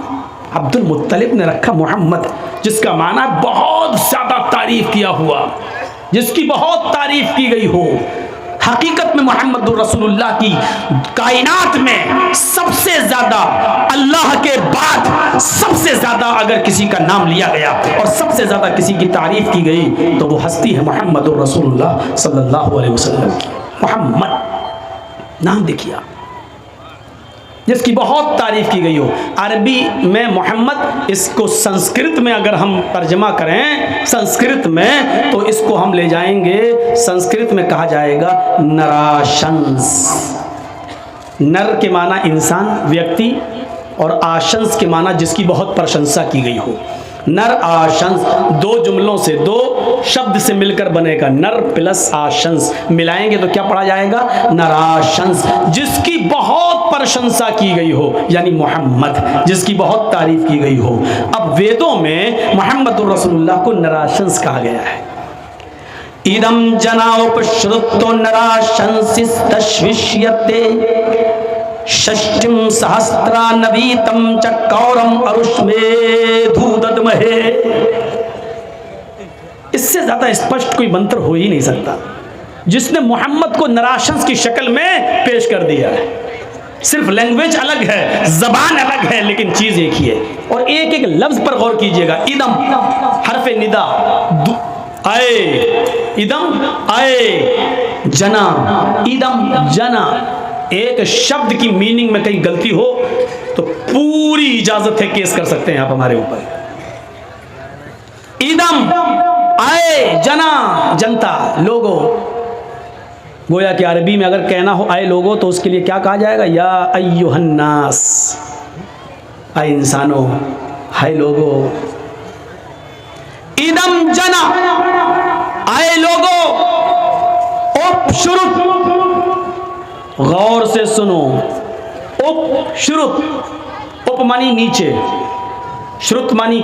अब्दुल मुत्तलिब ने रखा मोहम्मद, जिसका माना बहुत ज़्यादा तारीफ किया हुआ, जिसकी बहुत तारीफ की गई हो। हकीकत में मोहम्मद रसूलुल्लाह की कायनात में सबसे ज़्यादा, अल्लाह के बाद सबसे ज़्यादा अगर किसी का नाम लिया गया और सबसे ज़्यादा किसी की तारीफ की गई तो वो हस्ती है मोहम्मद रसूलुल्लाह सल्लल्लाहु अलैहि वसल्लम की। मोहम्मद नाम देखिए आप, जिसकी बहुत तारीफ की गई हो। अरबी में मोहम्मद, इसको संस्कृत में अगर हम तर्जमा करें संस्कृत में, तो इसको हम ले जाएंगे, संस्कृत में कहा जाएगा नराशंस। नर के माना इंसान, व्यक्ति, और आशंस के माना जिसकी बहुत प्रशंसा की गई हो। नर आशंस, दो जुमलों से, दो शब्द से मिलकर बनेगा। नर प्लस आशंस मिलाएंगे तो क्या पढ़ा जाएगा? नराशंस, जिसकी बहुत प्रशंसा की गई हो, यानी मोहम्मद जिसकी बहुत तारीफ की गई हो। अब वेदों में मोहम्मद रसूलुल्लाह को नराशंस कहा गया है। इदम जनाओपश्रुतो नराशंसिस तश्विष्यते, षष्टिम सहस्रा नवीतम चक्कौरम अरुष्मे धूदत्महे। इससे ज्यादा स्पष्ट कोई मंत्र हो ही नहीं सकता जिसने मोहम्मद को नराशंस की शक्ल में पेश कर दिया है। सिर्फ लैंग्वेज अलग है, जबान अलग है, लेकिन चीज एक ही है। और एक एक लफ्ज पर गौर कीजिएगा। इदम हरफे निदा आए, इदम आए, जना, इदम जना। एक शब्द की मीनिंग में कहीं गलती हो तो पूरी इजाजत है केस कर सकते हैं आप हमारे ऊपर। इदम आए, जना जनता, लोगो। गोया कि अरबी में अगर कहना हो आए लोगो तो उसके लिए क्या कहा जाएगा? या अय्युहन्नास, आए इंसानों, हाय लोगो। इदम जना, आए लोगो। उप शुरुत, गौर से सुनो। उप शुरुत, उप मानी नीचे, श्रुत मानी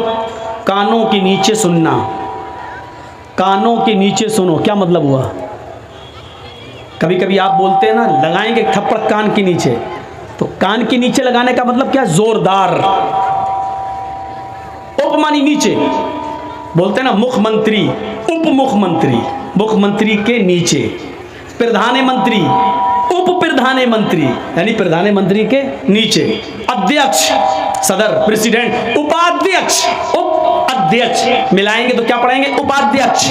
कानों के नीचे सुनना। कानों के नीचे सुनो, क्या मतलब हुआ? कभी कभी आप बोलते हैं ना, लगाएंगे थप्पड़ कान के नीचे, तो कान के नीचे लगाने का मतलब क्या? जोरदार। उप मानी नीचे, बोलते हैं ना मुख्यमंत्री, उप मुख्यमंत्री, मुख्यमंत्री के नीचे। प्रधान मंत्री, उप प्रधान मंत्री, यानी प्रधान मंत्री के नीचे। अध्यक्ष, सदर, प्रेसिडेंट, उपाध्यक्ष, उप अध्यक्ष, मिलाएंगे तो क्या पढ़ेंगे? उपाध्यक्ष।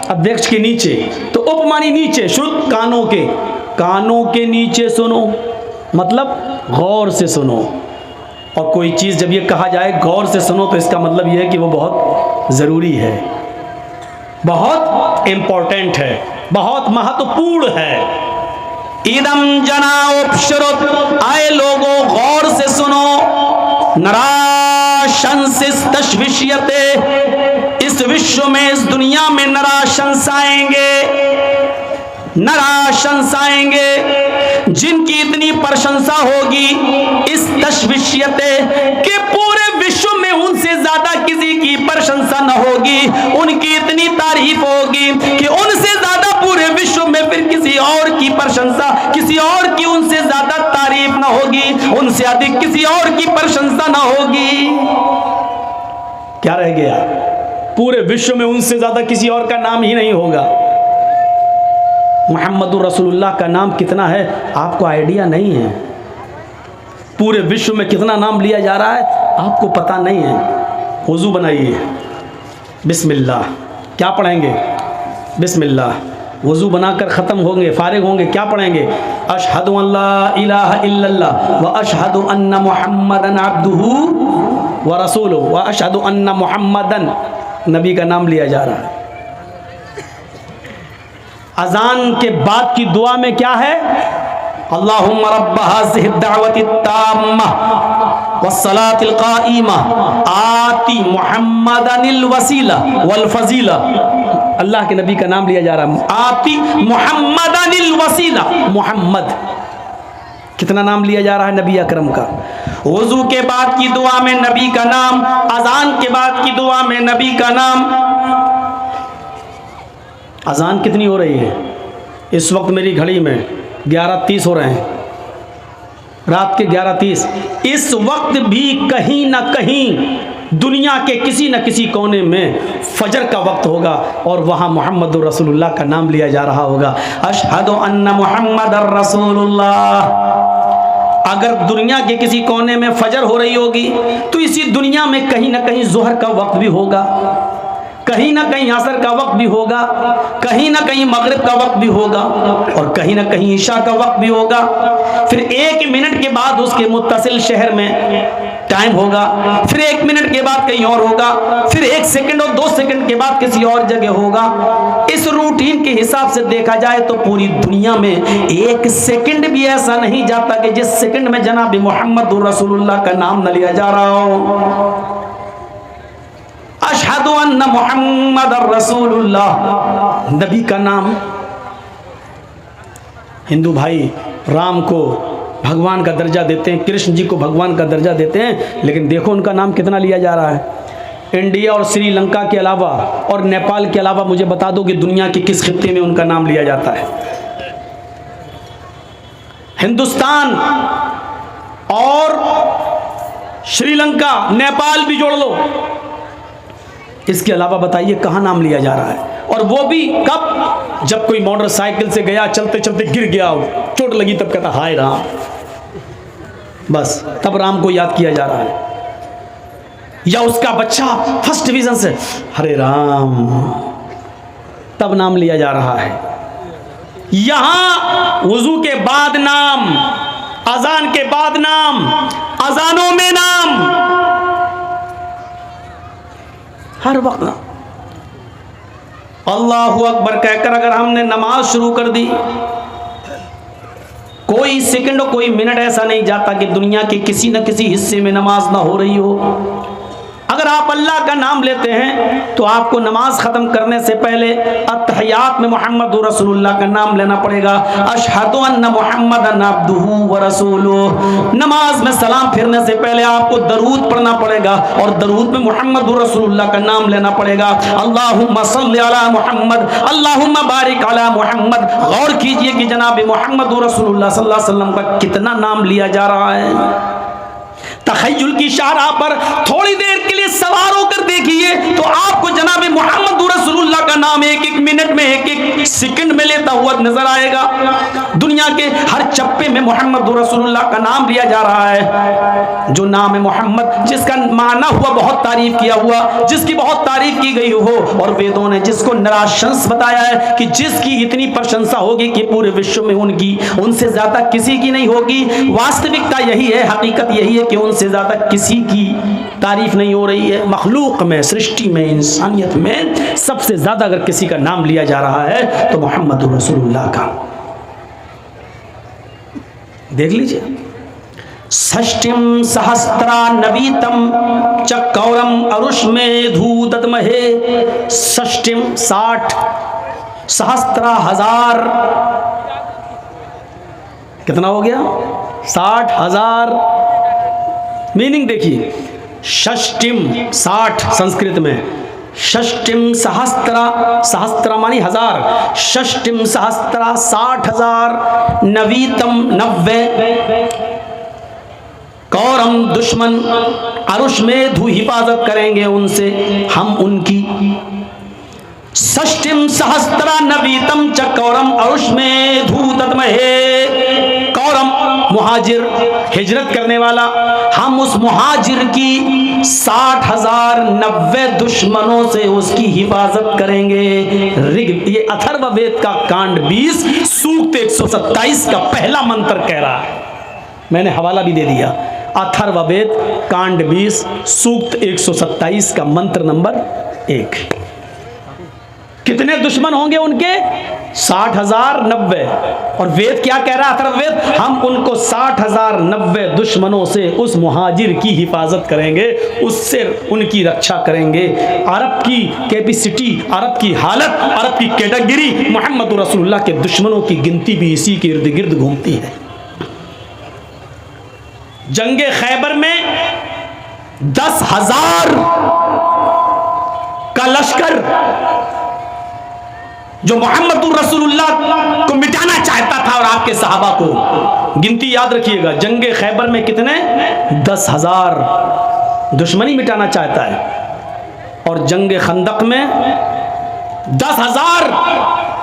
अध्यक्ष के नीचे, तो उप मानी नीचे, श्रुत कानों के नीचे सुनो, मतलब गौर से सुनो। और कोई चीज जब ये कहा जाए गौर से सुनो तो इसका मतलब ये है कि वो बहुत जरूरी है, बहुत इंपॉर्टेंट है, बहुत महत्वपूर्ण है। इदम जना उपश्रुत, आए लोगों गौर से सुनो। नराशंसिस तशविष्यते, इस विश्व में, इस दुनिया में नराशंस आएंगे, नराशंस आएंगे जिनकी इतनी प्रशंसा होगी। इस तशविष्यते कि पूरे विश्व में उनसे ज्यादा किसी की प्रशंसा न होगी, उनकी इतनी तारीफ होगी कि उनसे ज्यादा पूरे विश्व में फिर किसी और की प्रशंसा, किसी और की उनसे ज्यादा तारीफ न होगी, उनसे अधिक किसी और की प्रशंसा न होगी। क्या रह गया? पूरे विश्व में उनसे ज्यादा किसी और का नाम ही नहीं होगा। मुहम्मदुर रसूलुल्लाह का नाम कितना है आपको आइडिया नहीं है। पूरे विश्व में कितना नाम लिया जा रहा है आपको पता नहीं है। वुज़ू बनाइए, बिस्मिल्लाह। क्या पढ़ेंगे? बिस्मिल्लाह। वुज़ू बनाकर ख़त्म होंगे, फारिग होंगे, क्या पढ़ेंगे? अशहदु अल्ला इलाहा इल्लल्लाह व अशहदु अन्ना मुहम्मदन अब्दुहु व रसूलुहु व अशहदु अन्ना मुहम्मदन, नबी का नाम लिया जा रहा है। अजान के बाद की दुआ में क्या है? अल्लाहुम्मा रब्ब हाज़िहि दावति ताम्मा वस्सलातिल क़ाइमा आति मुहम्मदनिल वसीला वल फजीला। अल्लाह के नबी का नाम लिया जा रहा है। आति मुहम्मदनिल वसीला, मोहम्मद, कितना नाम लिया जा रहा है नबी अकरम का। वुज़ू के बाद की दुआ में नबी का नाम, अजान के बाद की दुआ में नबी का नाम। अजान कितनी हो रही है इस वक्त? मेरी घड़ी में 11:30 हो रहे हैं, रात के 11:30। इस वक्त भी कहीं ना कहीं दुनिया के किसी न किसी कोने में फजर का वक्त होगा और वहाँ मुहम्मदुर रसूलुल्लाह का नाम लिया जा रहा होगा। अशहदु अन्ना मुहम्मदुर रसूलुल्लाह। अगर दुनिया के किसी कोने में फजर हो रही होगी तो इसी दुनिया में कहीं ना कहीं ज़ोहर का वक्त भी होगा, कहीं ना कहीं असर का वक्त भी होगा, कहीं ना कहीं मगरिब का वक्त भी होगा और कहीं ना कहीं ईशा का वक्त भी होगा। फिर 1 मिनट के बाद उसके मुत्तसिल शहर में टाइम होगा, फिर 1 मिनट के बाद कहीं और होगा, फिर 1 सेकंड और 2 सेकंड के बाद किसी और जगह होगा। इस रूटीन के हिसाब से देखा जाए तो पूरी दुनिया में 1 सेकंड भी ऐसा नहीं जाता कि जिस सेकंड में जनाब मोहम्मद रसूलुल्लाह का नाम न लिया जा रहा हो। अशहदु अन्ना मुहम्मदुर रसूलुल्लाह, नबी का नाम। हिंदू भाई राम को भगवान का दर्जा देते हैं, कृष्ण जी को भगवान का दर्जा देते हैं, लेकिन देखो उनका नाम कितना लिया जा रहा है। इंडिया और श्रीलंका के अलावा और नेपाल के अलावा मुझे बता दो कि दुनिया के किस खित्ते में उनका नाम लिया जाता है? हिंदुस्तान और श्रीलंका, नेपाल भी जोड़ लो। इसके अलावा बताइए कहाँ नाम लिया जा रहा है? और वो भी कब? जब कोई मोटरसाइकिल से गया, चलते चलते गिर गया, चोट लगी, तब कहता हाय राम, बस तब राम को याद किया जा रहा है। या उसका बच्चा फर्स्ट डिवीजन से, हरे राम, तब नाम लिया जा रहा है। यहां वुजू के बाद नाम, अजान के बाद नाम, अजानों में नाम, हर वक्त नाम। अल्लाहु अकबर कहकर अगर हमने नमाज शुरू कर दी, कोई सेकंड कोई मिनट ऐसा नहीं जाता कि दुनिया के किसी न किसी हिस्से में नमाज ना हो रही हो। अगर आप अल्लाह का नाम लेते हैं तो आपको नमाज खत्म करने से पहले अत्तहियात में मोहम्मद रसूलुल्लाह का नाम लेना पड़ेगा। अशहदु अन्ना मुहम्मदन अब्दुहु व रसूलुहु। नमाज में सलाम फिरने से पहले आपको दरूद पढ़ना पड़ेगा और दरूद में मोहम्मद रसूलुल्लाह का नाम लेना पड़ेगा। अल्लाहुम्मा सल्लि अला मुहम्मद, अल्लाहुम्मा बारिक अला मुहम्मद। गौर कीजिए कि जनाब मोहम्मद रसूलुल्लाह सल्लल्लाहु अलैहि वसल्लम का कितना नाम लिया जा रहा है। तखय्युल की शाहराह पर थोड़ी देर के लिए सवार होकर देखिए तो आपको जनाब मोहम्मद रसूलुल्लाह का नाम एक एक मिनट में, एक एक सेकंड में लेता हुआ नजर आएगा। दुनिया के हर चप्पे में मोहम्मद रसूलुल्लाह का नाम लिया जा रहा है। जो नाम है मोहम्मद, जिसका माना हुआ बहुत तारीफ किया हुआ, जिसकी बहुत तारीफ की गई हो, और वेदों ने जिसको निराशंस बताया है कि जिसकी इतनी प्रशंसा होगी कि पूरे विश्व में उनकी, उनसे ज्यादा किसी की नहीं होगी। वास्तविकता यही है, हकीकत यही है कि उनसे ज्यादा किसी की तारीफ नहीं हो रही है। मखलूक में, सृष्टि में, इंसानियत में सबसे ज्यादा अगर किसी का नाम लिया जा रहा है तो मोहम्मद रसूलुल्लाह का। देख लीजिए, षष्टिम सहस्त्रा नवीतम चक्कौरम अरुष्मेधु दद्महे। षष्टिम 60, सहस्त्रा 1000, कितना हो गया? 60,000। मीनिंग देखिए, षष्टिम 60 संस्कृत में, षष्टिम सहस्त्रा, सहस्त्रा मानी 1000, षष्टिम सहस्त्रा 60,000, नवीतम 90, कौरम दुश्मन, अरुष्मेधु हिफाजत करेंगे उनसे हम उनकी। षष्टिम सहस्त्रा नवीतम च कौरम अरुष्मेधु दद्महे। कौरम मुहाजिर, हिजरत करने वाला, हम उस मुहाजिर की 60,000 90 दुश्मनों से उसकी हिफाजत करेंगे। ऋग, ये अथर्ववेद का कांड 20 सूक्त 127 का पहला मंत्र कह रहा है। मैंने हवाला भी दे दिया। अथर्ववेद कांड 20 सूक्त 127 का मंत्र नंबर 1। कितने दुश्मन होंगे उनके? 60,000 90। और वेद क्या कह रहा है? अथर्ववेद, हम उनको 60,000 90 दुश्मनों से उस मुहाजिर की हिफाजत करेंगे, उससे उनकी रक्षा करेंगे। अरब की कैपेसिटी, अरब की हालत, अरब की कैटेगरी, मोहम्मद रसूलुल्लाह के दुश्मनों की गिनती भी इसी के इर्द गिर्द घूमती है। जंगे खैबर में 10,000 का लश्कर जो मोहम्मद रसूलुल्लाह को मिटाना चाहता था और आपके सहाबा को, गिनती याद रखिएगा, जंगे खैबर में कितने? 10,000 दुश्मनी मिटाना चाहता है। और जंगे खंदक में 10,000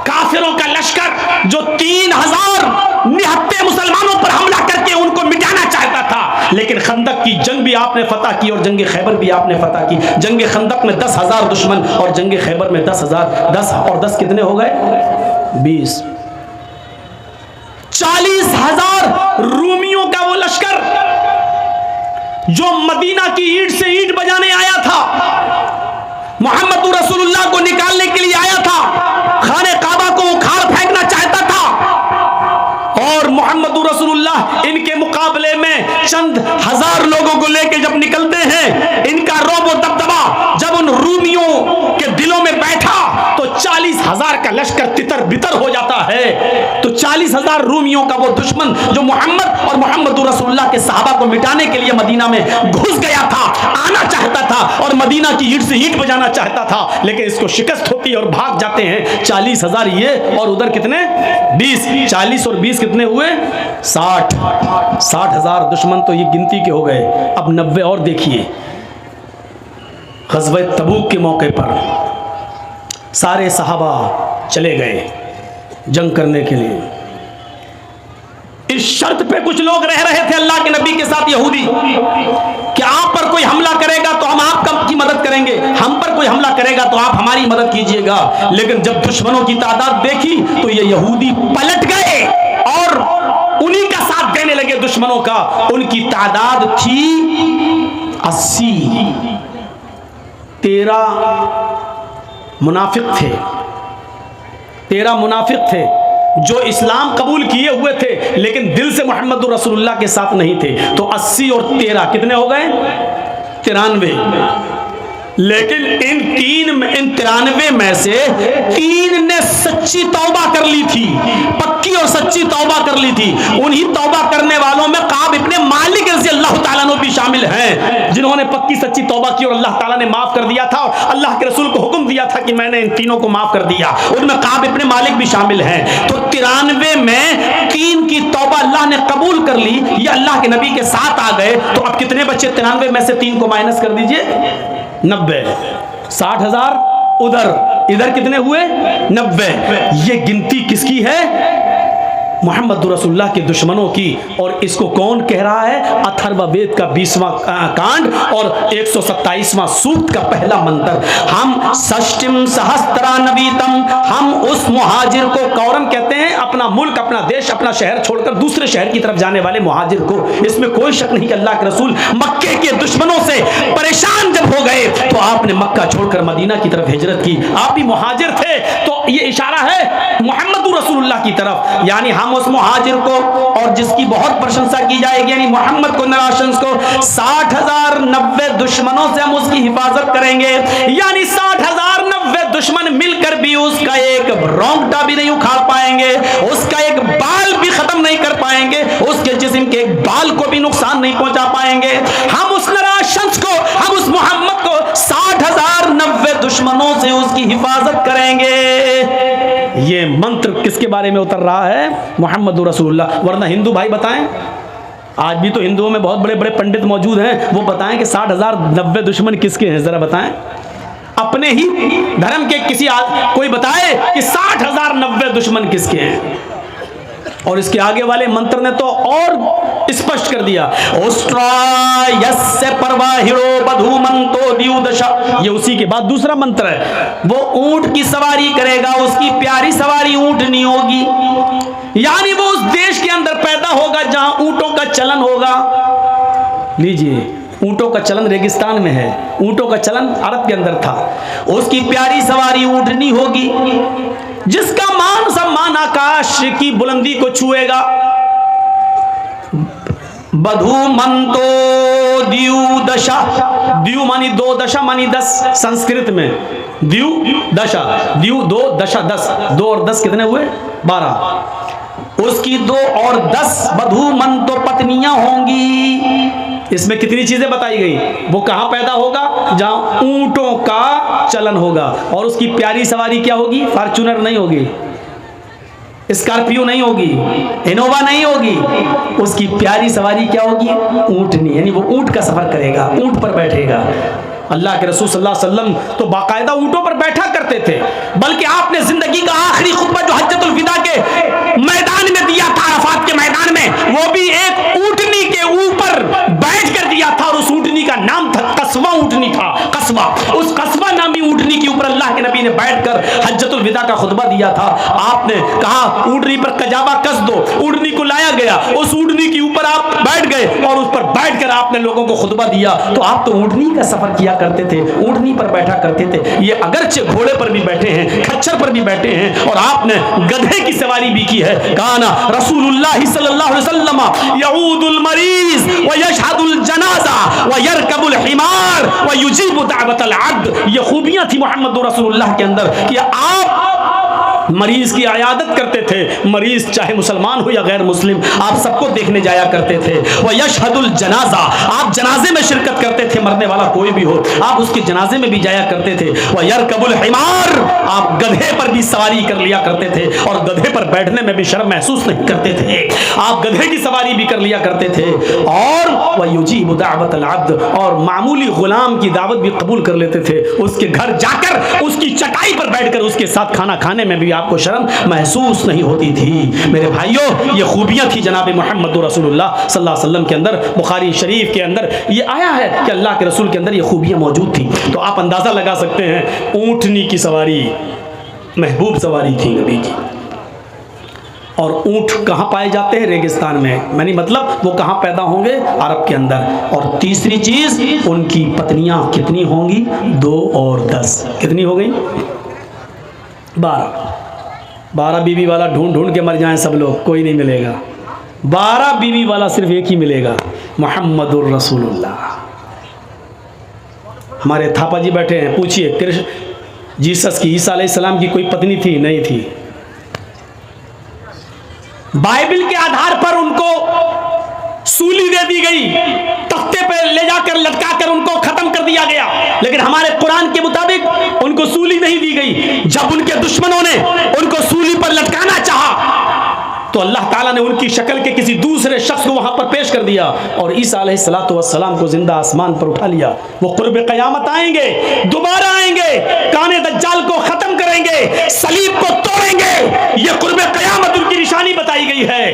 काफिरों का लश्कर जो 3,000 निहत्ते मुसलमानों पर हमला करके उनको मिटाना चाहता था। लेकिन खंदक की जंग भी आपने फतह की और जंगे खैबर भी आपने फतह की। जंगे खंदक में 10,000 दुश्मन और जंगे खैबर में 10,000। 10 और 10 कितने हो गए? 20। 40,000 रूमियों का वो लश्कर जो मदीना की ईंट से ईंट बजाने आया था, मोहम्मद रसूलुल्लाह को निकालने के लिए आया था, खाने काबा को उखाड़ फेंकना चाहता था। और मोहम्मद रसूलुल्लाह इनके मुकाबले में चंद हजार लोगों को लेकर जब निकलते हैं, इनका रौब व दबदबा जब उन रूमियों के दिलों में बैठा तो 40 40,000 का लश्कर तितर बितर हो जाता है, तो 40,000 रूमियों का वो दुश्मन जो मोहम्मद और मोहम्मद रसूलुल्लाह के सहाबा को मिटाने के लिए मदीना में घुस गया था, आना चाहता था और मदीना की ईंट से ईंट बजाना चाहता था, लेकिन इसको शिकस्त होती है और भाग जाते हैं। 40,000 ये और उधर कितने 20, 40 और 20 कितने हुए 60,000 दुश्मन तो ये गिनती के हो गए। अब 90 और देखिए। ग़ज़वा तबूक के मौके पर सारे सहाबा चले गए जंग करने के लिए। इस शर्त पे कुछ लोग रह रहे थे अल्लाह के नबी के साथ, यहूदी, कि आप पर कोई हमला करेगा तो हम आपकी मदद करेंगे, हम पर कोई हमला करेगा तो आप हमारी मदद कीजिएगा। लेकिन जब दुश्मनों की तादाद देखी तो ये यहूदी पलट गए और उन्हीं का साथ देने लगे दुश्मनों का। उनकी तादाद थी 80। 13 मुनाफिक थे, 13 मुनाफिक थे जो इस्लाम कबूल किए हुए थे लेकिन दिल से मोहम्मद रसूलुल्लाह के साथ नहीं थे। तो 80 और 13 कितने हो गए 93। लेकिन इन 93 में से 3 ने सच्ची तौबा कर ली थी, पक्की और सच्ची तौबा कर ली थी। उन्हीं तौबा करने वालों में काब इब्ने मालिक रज़ी अल्लाह ताला अन्हु भी शामिल हैं, जिन्होंने पक्की सच्ची तौबा की और अल्लाह ताला ने माफ कर दिया था और अल्लाह के रसूल को हुक्म दिया था कि मैंने इन तीनों को माफ कर दिया। उनमें काब इब्ने मालिक भी शामिल हैं। तो 93 में 3 की तौबा अल्लाह ने कबूल कर ली, ये अल्लाह के नबी के साथ आ गए। तो अब कितने बच्चे 93 में से 3 को माइनस कर दीजिए 90। 60,000 उधर, इधर कितने हुए 90। ये गिनती किसकी है मोहम्मद रसूलुल्लाह के दुश्मनों की। और इसको कौन कह रहा है अथर्ववेद का 20वां कांड और 127वां सूक्त का पहला मंत्र। हम षष्टिम सहस्त्रानवीतम, हम उस मुहाजिर को, कौरन कहते हैं अपना मुल्क, अपना देश, अपना शहर छोड़कर दूसरे शहर की तरफ जाने वाले मुहाजिर को। इसमें कोई शक नहीं कि अल्लाह के रसूल मक्के के दुश्मनों से परेशान जब हो गए तो आपने मक्का छोड़कर मदीना की तरफ हिजरत की। आप भी मुहाजिर थे, तो ये इशारा है मोहम्मद रसूलुल्लाह की तरफ। यानी हम उस मुहाजिर को, और जिसकी बहुत प्रशंसा की जाएगी, यानी मोहम्मद को, नराशंस को, 60,000 90 दुश्मनों से हम उसकी हिफाजत करेंगे। यानी 60,000 90 दुश्मन मिलकर भी उसका एक रोंगटा भी नहीं उखाड़ पाएंगे, उसका एक बाल भी खत्म नहीं कर पाएंगे, उसके जिस्म के एक बाल को भी नुकसान नहीं पहुंचा पाएंगे। हम उस नराशंस को, हम उस मोहम्मद को 60,000 90 दुश्मनों से उसकी हिफाजत करेंगे। ये मंत्र किसके बारे में उतर रहा है मोहम्मद रसूलुल्लाह। वरना हिंदू भाई बताएं, आज भी तो हिंदुओं में बहुत बड़े बड़े पंडित मौजूद हैं, वो बताएं कि 60,000 90 दुश्मन किसके हैं, जरा बताएं। अपने ही धर्म के किसी कोई बताए कि 60,000 90 दुश्मन किसके हैं। और इसके आगे वाले मंत्र ने तो और स्पष्ट कर दिया, ये उसी के बाद दूसरा मंत्र है, वो ऊंट की सवारी करेगा, उसकी प्यारी सवारी ऊंटनी होगी। यानी वो उस देश के अंदर पैदा होगा जहां ऊंटों का चलन होगा। लीजिए, ऊंटों का चलन रेगिस्तान में है, ऊंटों का चलन अरब के अंदर था। उसकी प्यारी सवारी ऊंटनी होगी जिसका मान सम्मान आकाश की बुलंदी को छुएगा। बधू मंतो द्यू दशा, द्यू मानी 2, दशा मानी 10 संस्कृत में। द्यू दशा, द्यू 2 दशा 10, 2 और 10 कितने हुए 12। उसकी 2 और 10 बधू मंतो पत्नियां होंगी। इसमें कितनी चीजें बताई गई, वो कहां पैदा होगा जहां ऊंटों का चलन होगा। और उसकी प्यारी सवारी क्या होगी, फॉर्च्यूनर नहीं होगी, स्कॉर्पियो नहीं होगी, इनोवा नहीं होगी, उसकी प्यारी सवारी क्या होगी ऊंटनी। यानी वो ऊंट का सफर करेगा, ऊंट पर बैठेगा। अल्लाह के रसूल सल्लल्लाहु अलैहि वसल्लम तो बाकायदा ऊंटों पर बैठा करते थे, बल्कि आपने जिंदगी का आखिरी खुतबा जो हज्जतुल विदा के मैदान में दिया था, अरफात के मैदान में, वो भी एक ऊंटनी के ऊपर बैठ कर दिया था। और उस ऊंटनी का नाम था कस्वा ऊंटनी था, कस्वा। उस कस्वा नामी ऊंटनी के ऊपर अल्लाह के नबी ने बैठकर हज्जतुल विदा का खुतबा दिया था। आपने कहा ऊंटनी पर कजावा कस दो, ऊंटनी को लाया गया, उस ऊंटनी के ऊपर आप बैठ गए और उस पर बैठकर आपने लोगों को खुतबा दिया। तो आप तो ऊंटनी का सफर किया करते थे, ऊंटनी पर बैठा करते थे। ये अगरचे घोड़े पर भी बैठे हैं, खच्चर पर भी बैठे हैं, और आपने गधे की सवारी भी की है। काना रसूलुल्लाह सल्लल्लाहु अलैहि वसल्लम यऊदुल मरीज व यशहदुल जनाजा व यरकबुल हिमार व युजीबु दावतल अब्द। ये खूबियां थी मोहम्मद रसूलुल्लाह के अंदर कि आप मरीज की आयादत करते थे, मरीज चाहे मुसलमान हो या गैर मुस्लिम, आप सबको देखने जाया करते थे। वह यशहदुल जनाजा, आप जनाजे में शिरकत करते थे, मरने वाला कोई भी हो आप उसके जनाजे में भी जाया करते थे। वह यरकबुल हिमार, आप गधे पर भी सवारी कर लिया करते थे और गधे पर बैठने में भी शर्म महसूस नहीं करते थे, आप गधे की सवारी भी कर लिया करते थे। और वह युजीबु दावतल अब्द, और मामूली गुलाम की दावत भी कबूल कर लेते थे, उसके घर जाकर उसकी चटाई पर बैठकर उसके साथ खाना खाने में भी आपको शर्म महसूस नहीं होती थी। मेरे भाइयों, ये खूबियां थी जनाब मोहम्मद रसूलुल्लाह सल्लल्लाहु अलैहि वसल्लम के अंदर। बुखारी शरीफ के अंदर ये आया है कि अल्लाह के रसूल के अंदर ये खूबियां मौजूद थी। तो आप अंदाजा लगा सकते हैं, ऊंटनी की सवारी महबूब सवारी थी नबी की। और ऊंट कहाँ पाए जाते हैं? रेगिस्तान में, यानी मतलब वो कहाँ पैदा होंगे? अरब के अंदर। और तीसरी चीज, उनकी पत्नियां कितनी होंगी? 2 और 10। कितनी हो गई? 12 बीवी वाला ढूंढ ढूंढ के मर जाएं सब लोग, कोई नहीं मिलेगा। 12 बीवी वाला सिर्फ एक ही मिलेगा, मुहम्मदुर रसूलुल्लाह। हमारे थापा जी बैठे हैं, पूछिए कृष्ण जीसस की, ईसा अलैहिस्सलाम की कोई पत्नी थी? नहीं थी। बाइबल के आधार पर उनको सूली दे दी गई, तख्ते पे ले जाकर लटका कर उनको खत्म कर दिया गया। लेकिन हमारे कुरान के मुताबिक उनको सूली नहीं दी गई। जब उनके दुश्मनों ने उनको सूली पर लटकाना चाहा तो अल्लाह ताला ने उनकी शक्ल के किसी दूसरे शख्स को वहां पर पेश कर दिया और ईसा अलैहिस्सलातु वस्सलाम को जिंदा आसमान पर उठा लिया। वो कुर्ब क़यामत आएंगे, दोबारा आएंगे, काने दज्जाल को खत्म करेंगे, सलीब को तोड़ेंगे। ये कुर्ब क़यामत उनकी निशानी बताई गई है।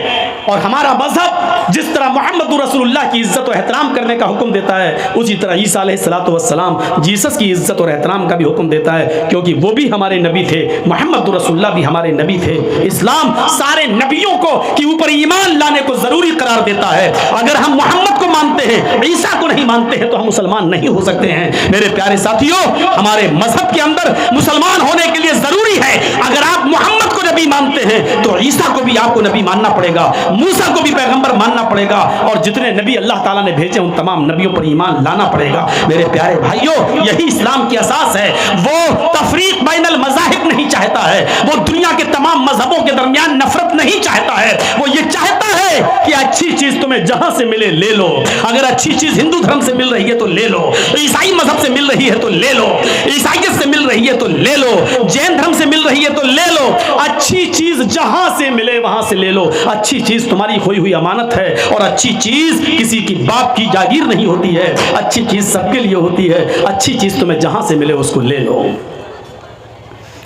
और हमारा मजहब जिस तरह मोहम्मद रसूलुल्लाह की इज्जत और एहतराम करने का हुक्म देता है, उसी तरह ईसा अलैहिस्सलातु वस्सलाम जीसस की इज्जत और एहतराम का भी हुक्म देता है, क्योंकि वो भी हमारे नबी थे, मोहम्मद रसूलुल्लाह भी हमारे नबी थे। इस्लाम सारे नबियों को कि ऊपर ईमान लाने को जरूरी करार देता है। अगर हम मोहम्मद को मानते हैं, ईसा को नहीं मानते हैं, तो हम मुसलमान नहीं हो सकते हैं। मेरे प्यारे साथियों, हमारे मजहब के अंदर मुसलमान होने के लिए जरूरी है, अगर आप मोहम्मद को नबी मानते हैं तो ईसा को भी आपको नबी मानना पड़ेगा, मूसा को भी पैगंबर मानना पड़ेगा, और जितने नबी अल्लाह ताला ने भेजे उन तमाम नबियों पर ईमान लाना पड़ेगा। मेरे प्यारे भाइयों, यही इस्लाम की असास है। वो तफरीक बैनल मज़ाहिब नहीं चाहता है, वो दुनिया के तमाम मजहबों के दरमियान नफरत नहीं चाहता है। वो ये चाहता है कि अच्छी चीज तुम्हें जहां से मिले ले लो। अगर अच्छी चीज हिंदू धर्म से मिल रही है तो ले लो, ईसाई मजहब से मिल रही है तो ले लो, ईसाइयत से मिल रही है तो ले लो, जैन धर्म से मिल रही है तो ले लो। अच्छी चीज जहां से मिले वहां से ले लो। अच्छी चीज तुम्हारी खोई हुई अमानत है, और अच्छी चीज किसी की बाप की जागीर नहीं होती है। अच्छी चीज सबके लिए होती है। अच्छी चीज तुम्हें जहां से मिले उसको ले लो।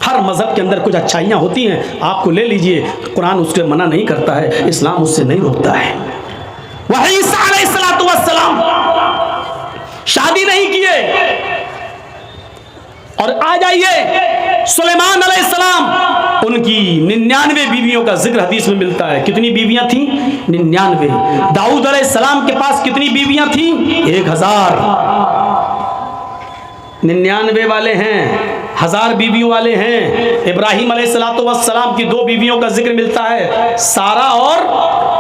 हर मजहब के अंदर कुछ अच्छाइयाँ होती हैं, आपको ले लीजिए, कुरान उसके मना नहीं करता है, इस्लाम उससे नहीं रोकता है। वह ईसा अलैहिस्सलातु वस्सलाम शादी नहीं किए। और आ जाइए सुलेमान अलैहिस्सलाम, उनकी 99 बीवियों का जिक्र हदीस में मिलता है। कितनी बीवियां थी? 99। दाऊद अलैहिस्सलाम के पास कितनी बीवियां थी? 1000। 99 वाले हैं, 1000 बीवियों वाले हैं। इब्राहिम अलैहिस्सलातु वस्सलाम की 2 बीवियों का जिक्र मिलता है, सारा और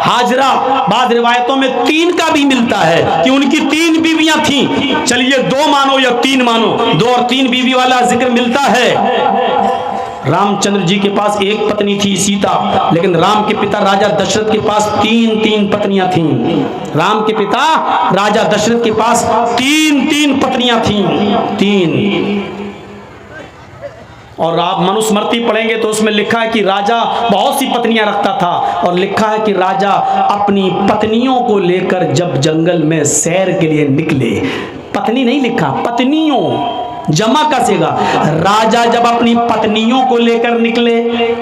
हाजरा। बाद रिवायतों में 3 का भी मिलता है कि उनकी 3 बीवियां थीं। चलिए 2 मानो या 3 मानो, 2 और 3 बीवी वाला जिक्र मिलता है। रामचंद्र जी के पास 1 पत्नी थी सीता, लेकिन राम के पिता राजा दशरथ के पास 3 पत्नियां थीं। राम के पिता राजा दशरथ के पास 3 पत्नियां थीं, 3। और आप मनुस्मृति पढ़ेंगे तो उसमें लिखा है कि राजा बहुत सी पत्नियां रखता था, और लिखा है कि राजा अपनी पत्नियों को लेकर जब जंगल में सैर के लिए निकले, पत्नी नहीं लिखा, पत्नियों, जमा का सेगा, राजा जब अपनी पत्नियों को लेकर निकले,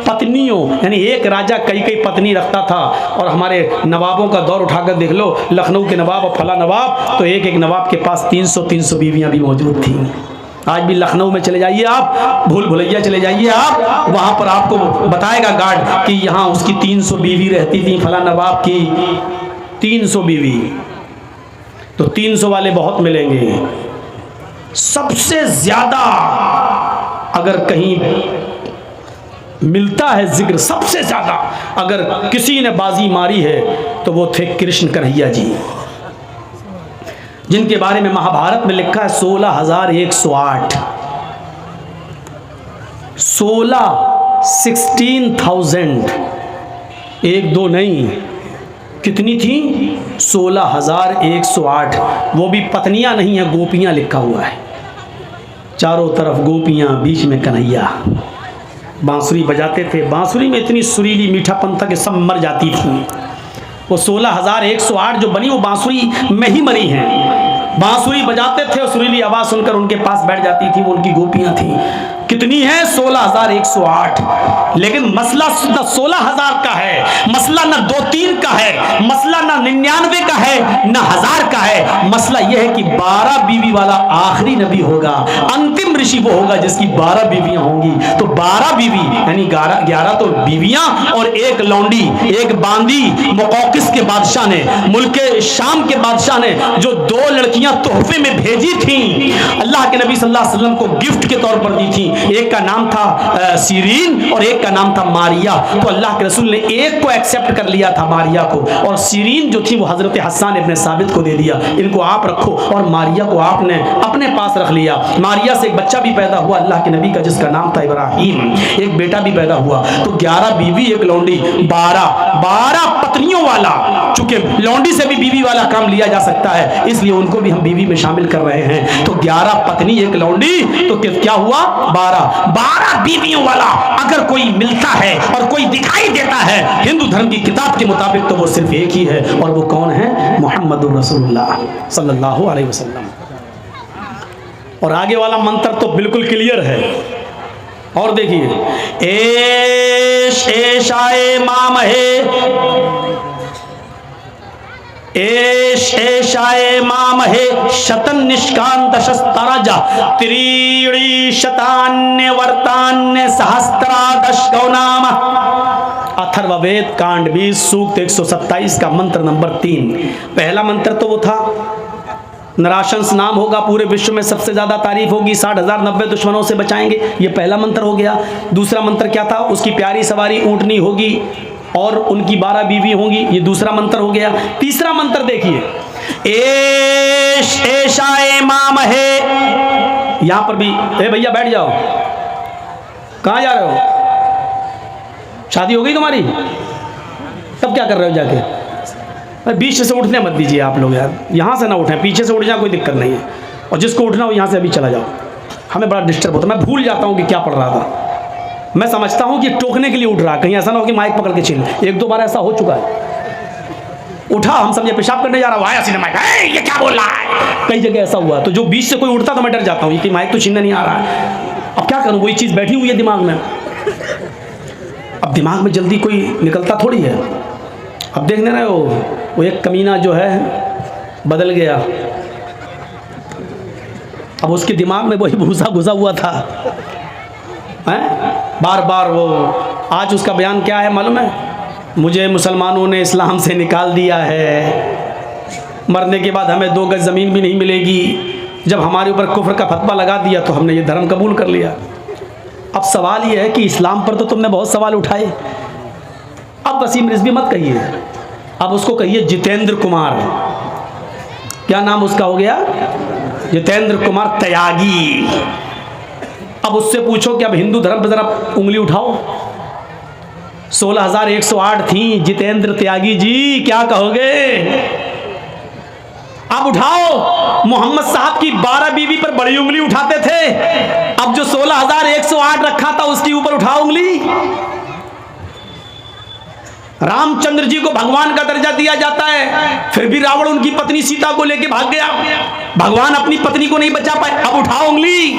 पत्नियों यानी एक राजा कई पत्नी रखता था। और हमारे नवाबों का दौर उठाकर देख लो, लखनऊ के नवाब और फला नवाब, तो एक नवाब के पास 300 बीवियां भी मौजूद थी। आज भी लखनऊ में चले जाइए आप, भूल भुलैया चले जाइए आप, वहां पर आपको बताएगा गार्ड कि यहाँ उसकी 300 बीवी रहती थी, फला नवाब की 300 बीवी। तो 300 वाले बहुत मिलेंगे। सबसे ज्यादा अगर कहीं मिलता है जिक्र, सबसे ज्यादा अगर किसी ने बाजी मारी है तो वो थे कृष्ण कन्हैया जी, जिनके बारे में महाभारत में लिखा है 16,108। 16,000, एक दो नहीं, कितनी थी? 16,108। वो भी पत्नियां नहीं है, गोपियां लिखा हुआ है। चारों तरफ गोपियां, बीच में कन्हैया। बांसुरी बजाते थे, बांसुरी में इतनी सुरीली मीठापन था कि सब मर जाती थी। वो 16,108 जो बनी वो बांसुरी में ही मरी हैं। बांसुरी बजाते थे और सुरीली आवाज़ सुनकर उनके पास बैठ जाती थी, वो उनकी गोपियां थी। कितनी है? 16,108। लेकिन मसला न 16,000 का है, मसला न 2-3 का है, मसला न 99 का है, न 1000 का है। मसला यह है कि 12 बीवी वाला आखिरी नबी होगा, अंतिम ऋषि वो होगा जिसकी 12 बीवियां होंगी। तो 12 बीवी यानी 11 तो बीवियां और एक लौंडी, एक बांदी। मुकौकिस के बादशाह ने, मुल्क शाम के बादशाह ने जो 2 लड़कियां तोहफे में भेजी थी, अल्लाह के नबी सल्लल्लाहु अलैहि वसल्लम को गिफ्ट के तौर पर दी थी। एक का नाम था सीरीन और एक का नाम था मारिया। तो अल्लाह के रसूल ने एक को एक्सेप्ट कर लिया था, मारिया को, और सीरीन जो थी वो हजरत हसन इब्न साबित को दे दिया, इनको आप रखो, और मारिया को आपने अपने पास रख लिया। मारिया से एक बच्चा भी पैदा हुआ अल्लाह के नबी का, जिसका नाम था इब्राहिम। एक बेटा भी पैदा हुआ। तो 11 बीवी, एक लौंडी, 12 पत्नियों वाला। चूंकि लौंडी से भी बीवी वाला काम लिया जा सकता है, इसलिए उनको भी हम बीवी में शामिल कर रहे हैं। तो 11 पत्नी, एक लौंडी, तो क्या हुआ? 12 बीवियों वाला अगर कोई मिलता है और कोई दिखाई देता है हिंदू धर्म की किताब के मुताबिक, तो वो सिर्फ एक ही है, और वो कौन है? मुहम्मदुर रसूलुल्लाह सल्लल्लाहु अलैहि वसल्लम। और आगे वाला मंत्र तो बिल्कुल क्लियर है। और देखिए, एशाए मामहे, एशाए मामहे शतन निष्कांत शस्त्रजा त्रीणी शतान्य वर्तान्य सहस्त्रादश गौनाम। अथर्ववेद कांड 20 सूक्त 127 का मंत्र नंबर 3। पहला मंत्र तो वो था, नराशंस नाम होगा, पूरे विश्व में सबसे ज्यादा तारीफ होगी, 60,090 दुश्मनों से बचाएंगे। ये पहला मंत्र हो गया। दूसरा मंत्र क्या था? उसकी प्यारी सवारी ऊंटनी होगी और उनकी 12 बीवी होंगी। ये दूसरा मंत्र हो गया। तीसरा मंत्र देखिए, एशाए मामहे। यहां पर भी, ए भैया बैठ जाओ, कहां जा रहे हो? शादी हो गई तुम्हारी? तब क्या कर रहे हो जाके? बीच से उठने मत दीजिए आप लोग यार, यहाँ से ना उठें, पीछे से उठ जाए कोई दिक्कत नहीं है, और जिसको उठना हो यहाँ से अभी चला जाओ। हमें बड़ा डिस्टर्ब होता है, मैं भूल जाता हूँ कि क्या पढ़ रहा था। मैं समझता हूँ कि टोकने के लिए उठ रहा, कहीं ऐसा ना हो कि माइक पकड़ के छीन। 1-2 बार ऐसा हो चुका है। उठा, हम समझे पेशाब करने जा रहा, आया सीधे माइक, ये क्या बोल रहा है? कई जगह ऐसा हुआ। तो जो बीच से कोई उठता तो मैं डर जाता हूँ कि माइक तो छीनने नहीं आ रहा है। अब क्या करूँ, वही चीज़ बैठी हुई है दिमाग में। अब दिमाग में जल्दी कोई निकलता थोड़ी है। अब देखने रहे हो, वो एक कमीना जो है बदल गया। अब उसके दिमाग में वही भूसा घुसा हुआ था, हैं? बार बार वो, आज उसका बयान क्या है मालूम है? मुझे मुसलमानों ने इस्लाम से निकाल दिया है, मरने के बाद हमें 2 गज ज़मीन भी नहीं मिलेगी। जब हमारे ऊपर कुफ्र का फतवा लगा दिया तो हमने ये धर्म कबूल कर लिया। अब सवाल ये है कि इस्लाम पर तो तुमने बहुत सवाल उठाए, अब वसीम रिजवी मत कहिए, अब उसको कहिए जितेंद्र कुमार। क्या नाम उसका हो गया? जितेंद्र कुमार त्यागी। अब उससे पूछो कि अब हिंदू धर्म पर जरा उंगली उठाओ। 16,108 थी, जितेंद्र त्यागी जी क्या कहोगे? अब उठाओ। मोहम्मद साहब की 12 बीवी पर बड़ी उंगली उठाते थे, अब जो 16,108 रखा था उसके ऊपर उठाओ उंगली। रामचंद्र जी को भगवान का दर्जा दिया जाता है, फिर भी रावण उनकी पत्नी सीता को लेकर भाग गया, भगवान अपनी पत्नी को नहीं बचा पाए। अब उठाओ उंगली।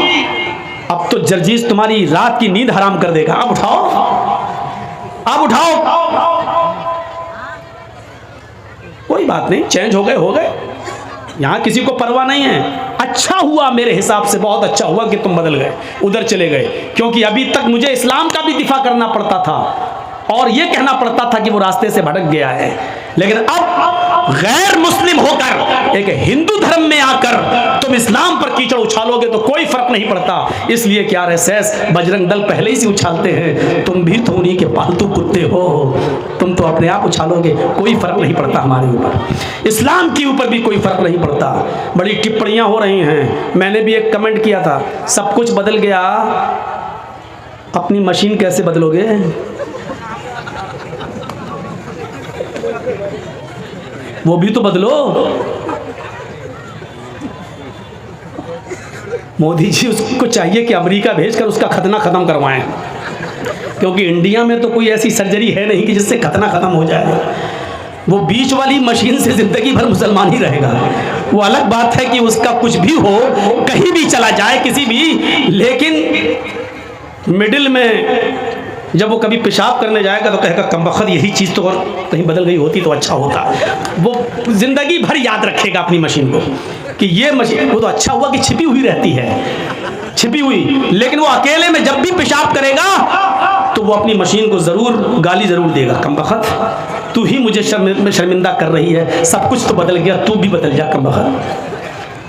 अब तो जर्जीस तुम्हारी रात की नींद हराम कर देगा। अब उठाओ, अब उठाओ। कोई बात नहीं, चेंज हो गए, यहां किसी को परवाह नहीं है। अच्छा हुआ, मेरे हिसाब से बहुत अच्छा हुआ कि तुम बदल गए, उधर चले गए, क्योंकि अभी तक मुझे इस्लाम का भी दिफा करना पड़ता था और यह कहना पड़ता था कि वो रास्ते से भटक गया है। लेकिन अब गैर मुस्लिम होकर एक हिंदू धर्म में आकर तुम इस्लाम पर कीचड़ उछालोगे तो कोई फर्क नहीं पड़ता। इसलिए कि आरएसएस, बजरंग दल पहले ही से उछालते हैं, तुम भी तो उन्हीं के पालतू कुत्ते हो, तुम तो अपने आप उछालोगे, कोई फर्क नहीं पड़ता हमारे ऊपर, इस्लाम के ऊपर भी कोई फर्क नहीं पड़ता। बड़ी टिप्पणियां हो रही हैं, मैंने भी एक कमेंट किया था, सब कुछ बदल गया, अपनी मशीन कैसे बदलोगे? वो भी तो बदलो। मोदी जी उसको चाहिए कि अमेरिका भेजकर उसका खतना ख़त्म करवाएं, क्योंकि इंडिया में तो कोई ऐसी सर्जरी है नहीं कि जिससे खतना ख़त्म हो जाए। वो बीच वाली मशीन से ज़िंदगी भर मुसलमान ही रहेगा। वो अलग बात है कि उसका कुछ भी हो, कहीं भी चला जाए किसी भी, लेकिन मिडिल में जब वो कभी पेशाब करने जाएगा तो कहेगा कमबख्त यही चीज़ तो और कहीं बदल गई होती तो अच्छा होता। वो ज़िंदगी भर याद रखेगा अपनी मशीन को कि ये मशीन, वो तो अच्छा हुआ कि छिपी हुई रहती है, छिपी हुई, लेकिन वो अकेले में जब भी पेशाब करेगा तो वो अपनी मशीन को ज़रूर गाली ज़रूर देगा, कमबख्त तू ही मुझे शर्मिंदा कर रही है, सब कुछ तो बदल गया, तू भी बदल जा कमबख्त।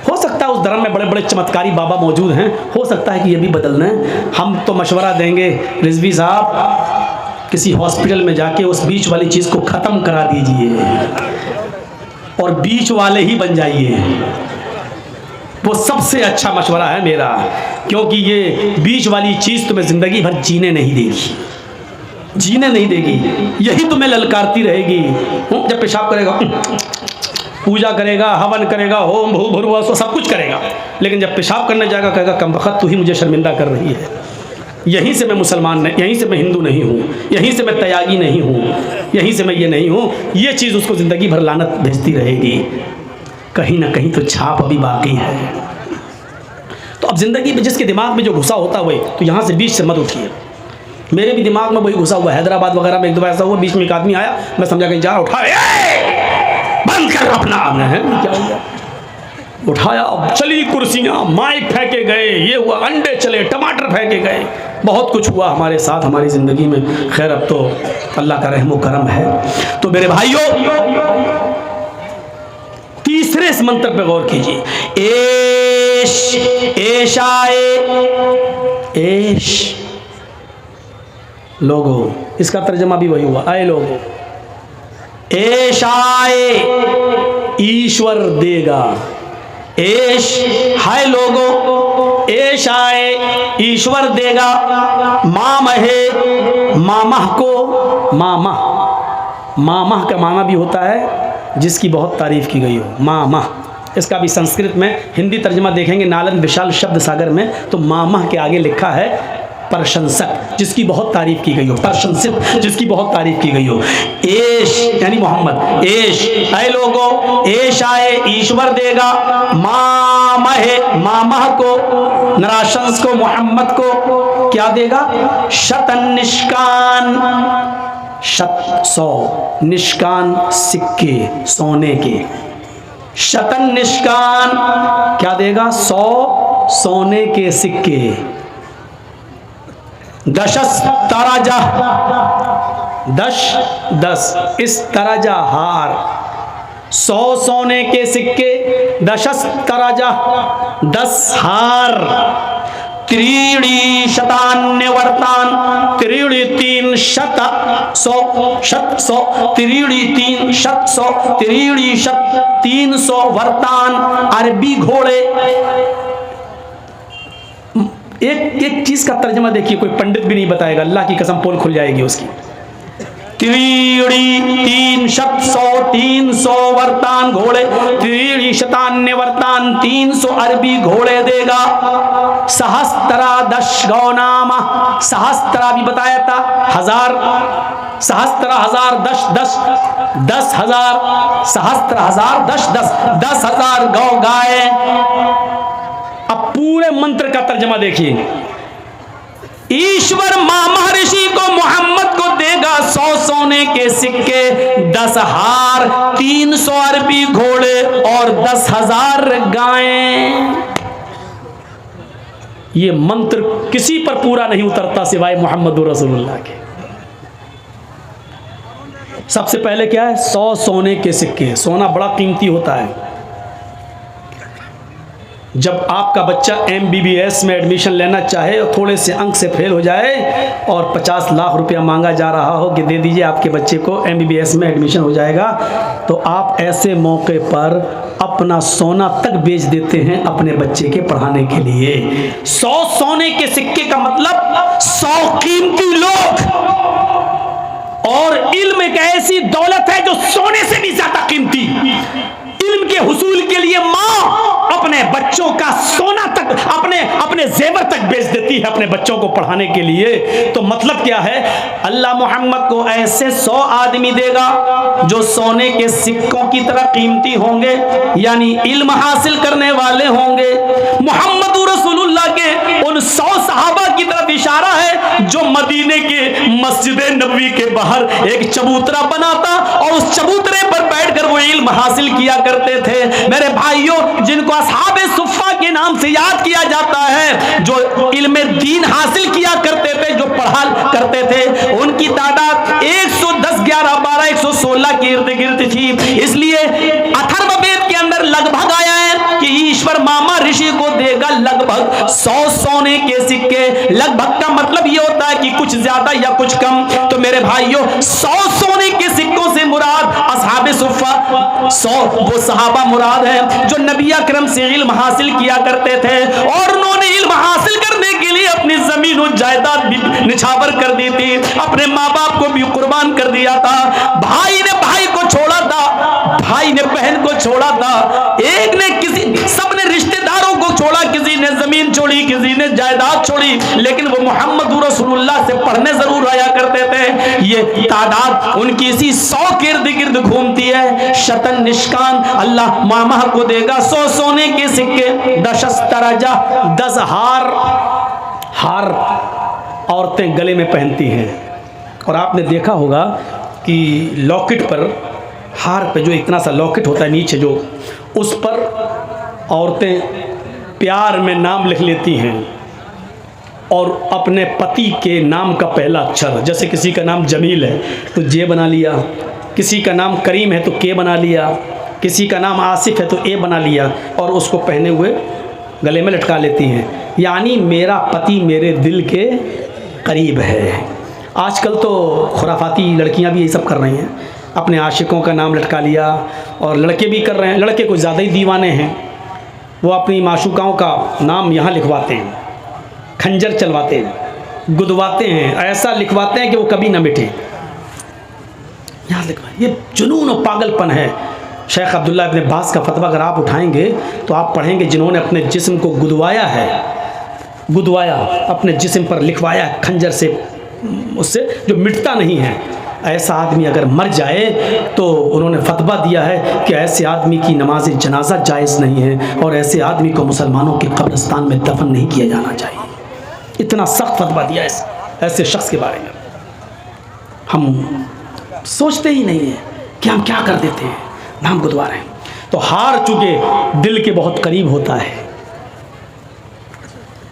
हो सकता है उस धर्म में बड़े बड़े चमत्कारी बाबा मौजूद हैं, हो सकता है कि ये भी बदलना है। हम तो मशवरा देंगे रिजवी साहब, किसी हॉस्पिटल में जाके उस बीच वाली चीज़ को ख़त्म करा दीजिए और बीच वाले ही बन जाइए। वो सबसे अच्छा मशवरा है मेरा, क्योंकि ये बीच वाली चीज़ तुम्हें ज़िंदगी भर जीने नहीं देगी, जीने नहीं देगी, यही तुम्हें ललकारती रहेगी। जब पेशाब करेगा, पूजा करेगा, हवन करेगा, होम भू भुरवा सब कुछ करेगा, लेकिन जब पेशाब करने जाएगा कहेगा कमबख्त तू ही मुझे शर्मिंदा कर रही है, यहीं से मैं मुसलमान नहीं, यहीं से मैं हिंदू नहीं हूँ, यहीं से मैं त्यागी नहीं हूँ, यहीं से मैं ये नहीं हूँ। ये चीज़ उसको ज़िंदगी भर लानत भेजती रहेगी। कहीं ना कहीं तो छाप अभी बाकी है। तो अब ज़िंदगी में जिसके दिमाग में जो घुसा होता है, तो यहाँ से बीच से मत उठिए। मेरे भी दिमाग में वही घुसा हुआ, हैदराबाद वगैरह में एक दो ऐसा हुआ, बीच में एक आदमी आया, मैं समझा कहीं जा, उठा बंद कर अपना, है क्या हो गया, उठाया, चली कुर्सियाँ, माइक फेंके गए, ये हुआ, अंडे चले, टमाटर फेंके गए, बहुत कुछ हुआ हमारे साथ हमारी ज़िंदगी में। खैर अब तो अल्लाह का रहम व करम है। तो मेरे भाइयों, तीसरे इस मंत्र पे गौर कीजिए, एश, एशाए, एश लोगो, इसका तर्जमा भी वही हुआ, आए लोगो, एशाए ईश्वर देगा, एश हाय लोगो, एशाए ईश्वर देगा, मामहे मामह को, मामह, मामह का माना भी होता है जिसकी बहुत तारीफ की गई हो, मामह। इसका भी संस्कृत में हिंदी तर्जमा देखेंगे नालंद विशाल शब्द सागर में, तो मामह के आगे लिखा है प्रशंसक, जिसकी बहुत तारीफ की गई हो, प्रशंसित जिसकी बहुत तारीफ की गई हो। एश यानी मोहम्मद, एश ऐ लोगो, एश आए ईश्वर देगा, मामहे मामह को, नराशंस को, मोहम्मद को क्या देगा, शतन निष्कान, शत 100, निष्कान सिक्के सोने के, शतन निष्कान क्या देगा, 100 सोने के सिक्के, दशस तराजा, 10 इस तराजा हार, 100 सोने के सिक्के, दशस तराजा 10 हार, त्रीणी शतान्य वर्तान, त्रीणी 3 शत 100, शत 100, त्रीणी 3 शत 100, त्रीणी शत 300 वर्तान, अरबी घोड़े। एक चीज का तर्जमा देखिए, कोई पंडित भी नहीं बताएगा, अल्लाह की कसम पोल खुल जाएगी उसकी। त्रीणी 3 शत 100, 300 वर्तान घोड़े, त्रीणी शतान्य वर्तान 300 अरबी घोड़े देगा। सहस्त्रा 10 गौनामा, सहस्त्रा भी बताया था, 1000, सहस्त्रा 1000 10 10,000, सहस्त्र 1000 10,000 गौ गाय। अब पूरे मंत्र का तर्जमा देखिए, ईश्वर मां महर्षि को मोहम्मद को देगा 100 सोने के सिक्के, 10 हार, 300 अरबी घोड़े और 10,000 गायें। ये मंत्र किसी पर पूरा नहीं उतरता सिवाय मोहम्मद रसूलुल्लाह के। सबसे पहले क्या है, 100 सोने के सिक्के। सोना बड़ा कीमती होता है, जब आपका बच्चा MBBS में एडमिशन लेना चाहे और थोड़े से अंक से फेल हो जाए और 50 लाख रुपया मांगा जा रहा हो कि दे दीजिए आपके बच्चे को MBBS में एडमिशन हो जाएगा, तो आप ऐसे मौके पर अपना सोना तक बेच देते हैं अपने बच्चे के पढ़ाने के लिए। 100 सोने के सिक्के का मतलब 100 कीमती लोग। और इल्म एक ऐसी दौलत है जो सोने से भी ज्यादा कीमती। इल्म के हुसूल के लिए माँ अपने बच्चों का सोना तक, अपने जेवर तक बेच देती है अपने बच्चों को पढ़ाने के लिए। तो मतलब क्या है, अल्लाह मोहम्मद को ऐसे 100 आदमी देगा जो सोने के सिक्कों की तरह कीमती होंगे, यानी इल्म हासिल करने वाले होंगे। मोहम्मद रसूलुल्लाह के उन 100 सहाबा की तरफ इशारा है जो मदीने के मस्जिद नबवी के बाहर एक चबूतरा बनाता और उस चबूतरे पर बैठकर वो इल्म हासिल किया करते थे। मेरे भाइयों, जिनको असहाबे सुफ़ा के नाम से याद किया जाता है, जो इल्म दीन हासिल किया करते थे, जो पढ़ा करते थे, उनकी तादाद 110, 11, 12, 116 के इर्द गिर्द थी। इसलिए अथर्ववेद के अंदर लगभग आया है कि ईश्वर मामा ऋषि को देगा लगभग 100 सोने के सिक्के। लगभग का मतलब ये होता है कि कुछ ज्यादा या कुछ कम। तो मेरे भाइयों, 100 सोने के सिक्कों से मुराद असहाबे सुफ़ा, 100 वो सहाबा मुराद है जो नबी अकरम से इल्म हासिल किया करते थे और उन्होंने इल्म हासिल करने के लिए अपनी जमीन और जायदाद भी निछावर कर दी थी, अपने माँ बाप को भी कुर्बान कर दिया था, भाई ने भाई को छोड़ा था, भाई ने बहन को छोड़ा था, एक ने किसी, सबने रिश्तेदारों को छोड़ा, किसी ने जमीन छोड़ी, किसी ने जायदाद छोड़ी, लेकिन वो मोहम्मद रसूलुल्लाह से पढ़ने जरूर आया करते थे। ये तादाद उनकी इसी 100 के इर्द गिर्द घूमती है। शतन निष्कान अल्लाह मामा को देगा 100 सोने के सिक्के, 10 तरजा, 10 हार औरतें गले में पहनती हैं। और आपने देखा होगा कि लॉकेट पर, हार पे जो इतना सा लॉकेट होता है नीचे, जो उस पर औरतें प्यार में नाम लिख लेती हैं और अपने पति के नाम का पहला अक्षर, जैसे किसी का नाम जमील है तो जे बना लिया, किसी का नाम करीम है तो के बना लिया, किसी का नाम आसिफ है तो ए बना लिया, और उसको पहने हुए गले में लटका लेती हैं, यानी मेरा पति मेरे दिल के करीब है। आजकल तो खुराफाती लड़कियां भी यही सब कर रही हैं, अपने आशिकों का नाम लटका लिया, और लड़के भी कर रहे हैं। लड़के कुछ ज़्यादा ही दीवाने हैं, वो अपनी माशूकाओं का नाम यहाँ लिखवाते हैं, खंजर चलवाते हैं, गुदवाते हैं, ऐसा लिखवाते हैं कि वो कभी ना मिटे, यहाँ लिखवा। ये जुनून और पागलपन है। शेख अब्दुल्ला इब्न बास का फतवा अगर आप उठाएंगे तो आप पढ़ेंगे जिन्होंने अपने जिस्म को गुदवाया है, गुदवाया, अपने जिस्म पर लिखवाया खंजर से, उससे जो मिटता नहीं है, ऐसा आदमी अगर मर जाए तो उन्होंने फतवा दिया है कि ऐसे आदमी की नमाज जनाजा जायज़ नहीं है और ऐसे आदमी को मुसलमानों के कब्रिस्तान में दफन नहीं किया जाना चाहिए। इतना सख्त फतवा दिया ऐसे शख्स के बारे में। हम सोचते ही नहीं है कि हम क्या कर देते हैं, नाम गुदवा रहे हैं। तो हार चूँकि दिल के बहुत करीब होता है,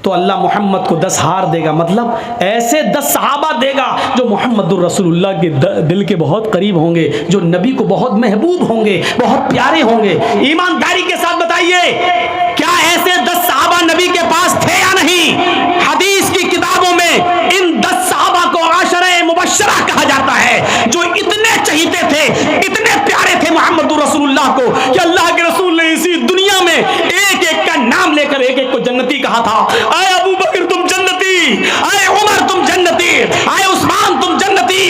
तो अल्लाह मोहम्मद को 10 हार देगा, मतलब ऐसे 10 सहाबा देगा जो मोहम्मदुर रसूलुल्लाह के दिल के बहुत करीब होंगे, जो नबी को बहुत महबूब होंगे, बहुत प्यारे होंगे। ईमानदारी के साथ बताइए, क्या ऐसे 10 सहाबा नबी के पास थे या नहीं? हदीस की किताबों में इन 10 सहाबा को आशरे मुबश्शरा कहा जाता है, जो इतने चहीते थे, इतने प्यारे थे मोहम्मदुर रसूलुल्लाह को कि अल्लाह के रसूल ने इसी दुनिया में एक एक का नाम लेकर एक एक को जन्नती कहा था। आए अबू बकर तुम जन्नती, आए उमर तुम जन्नती, आए उस्मान तुम जन्नती,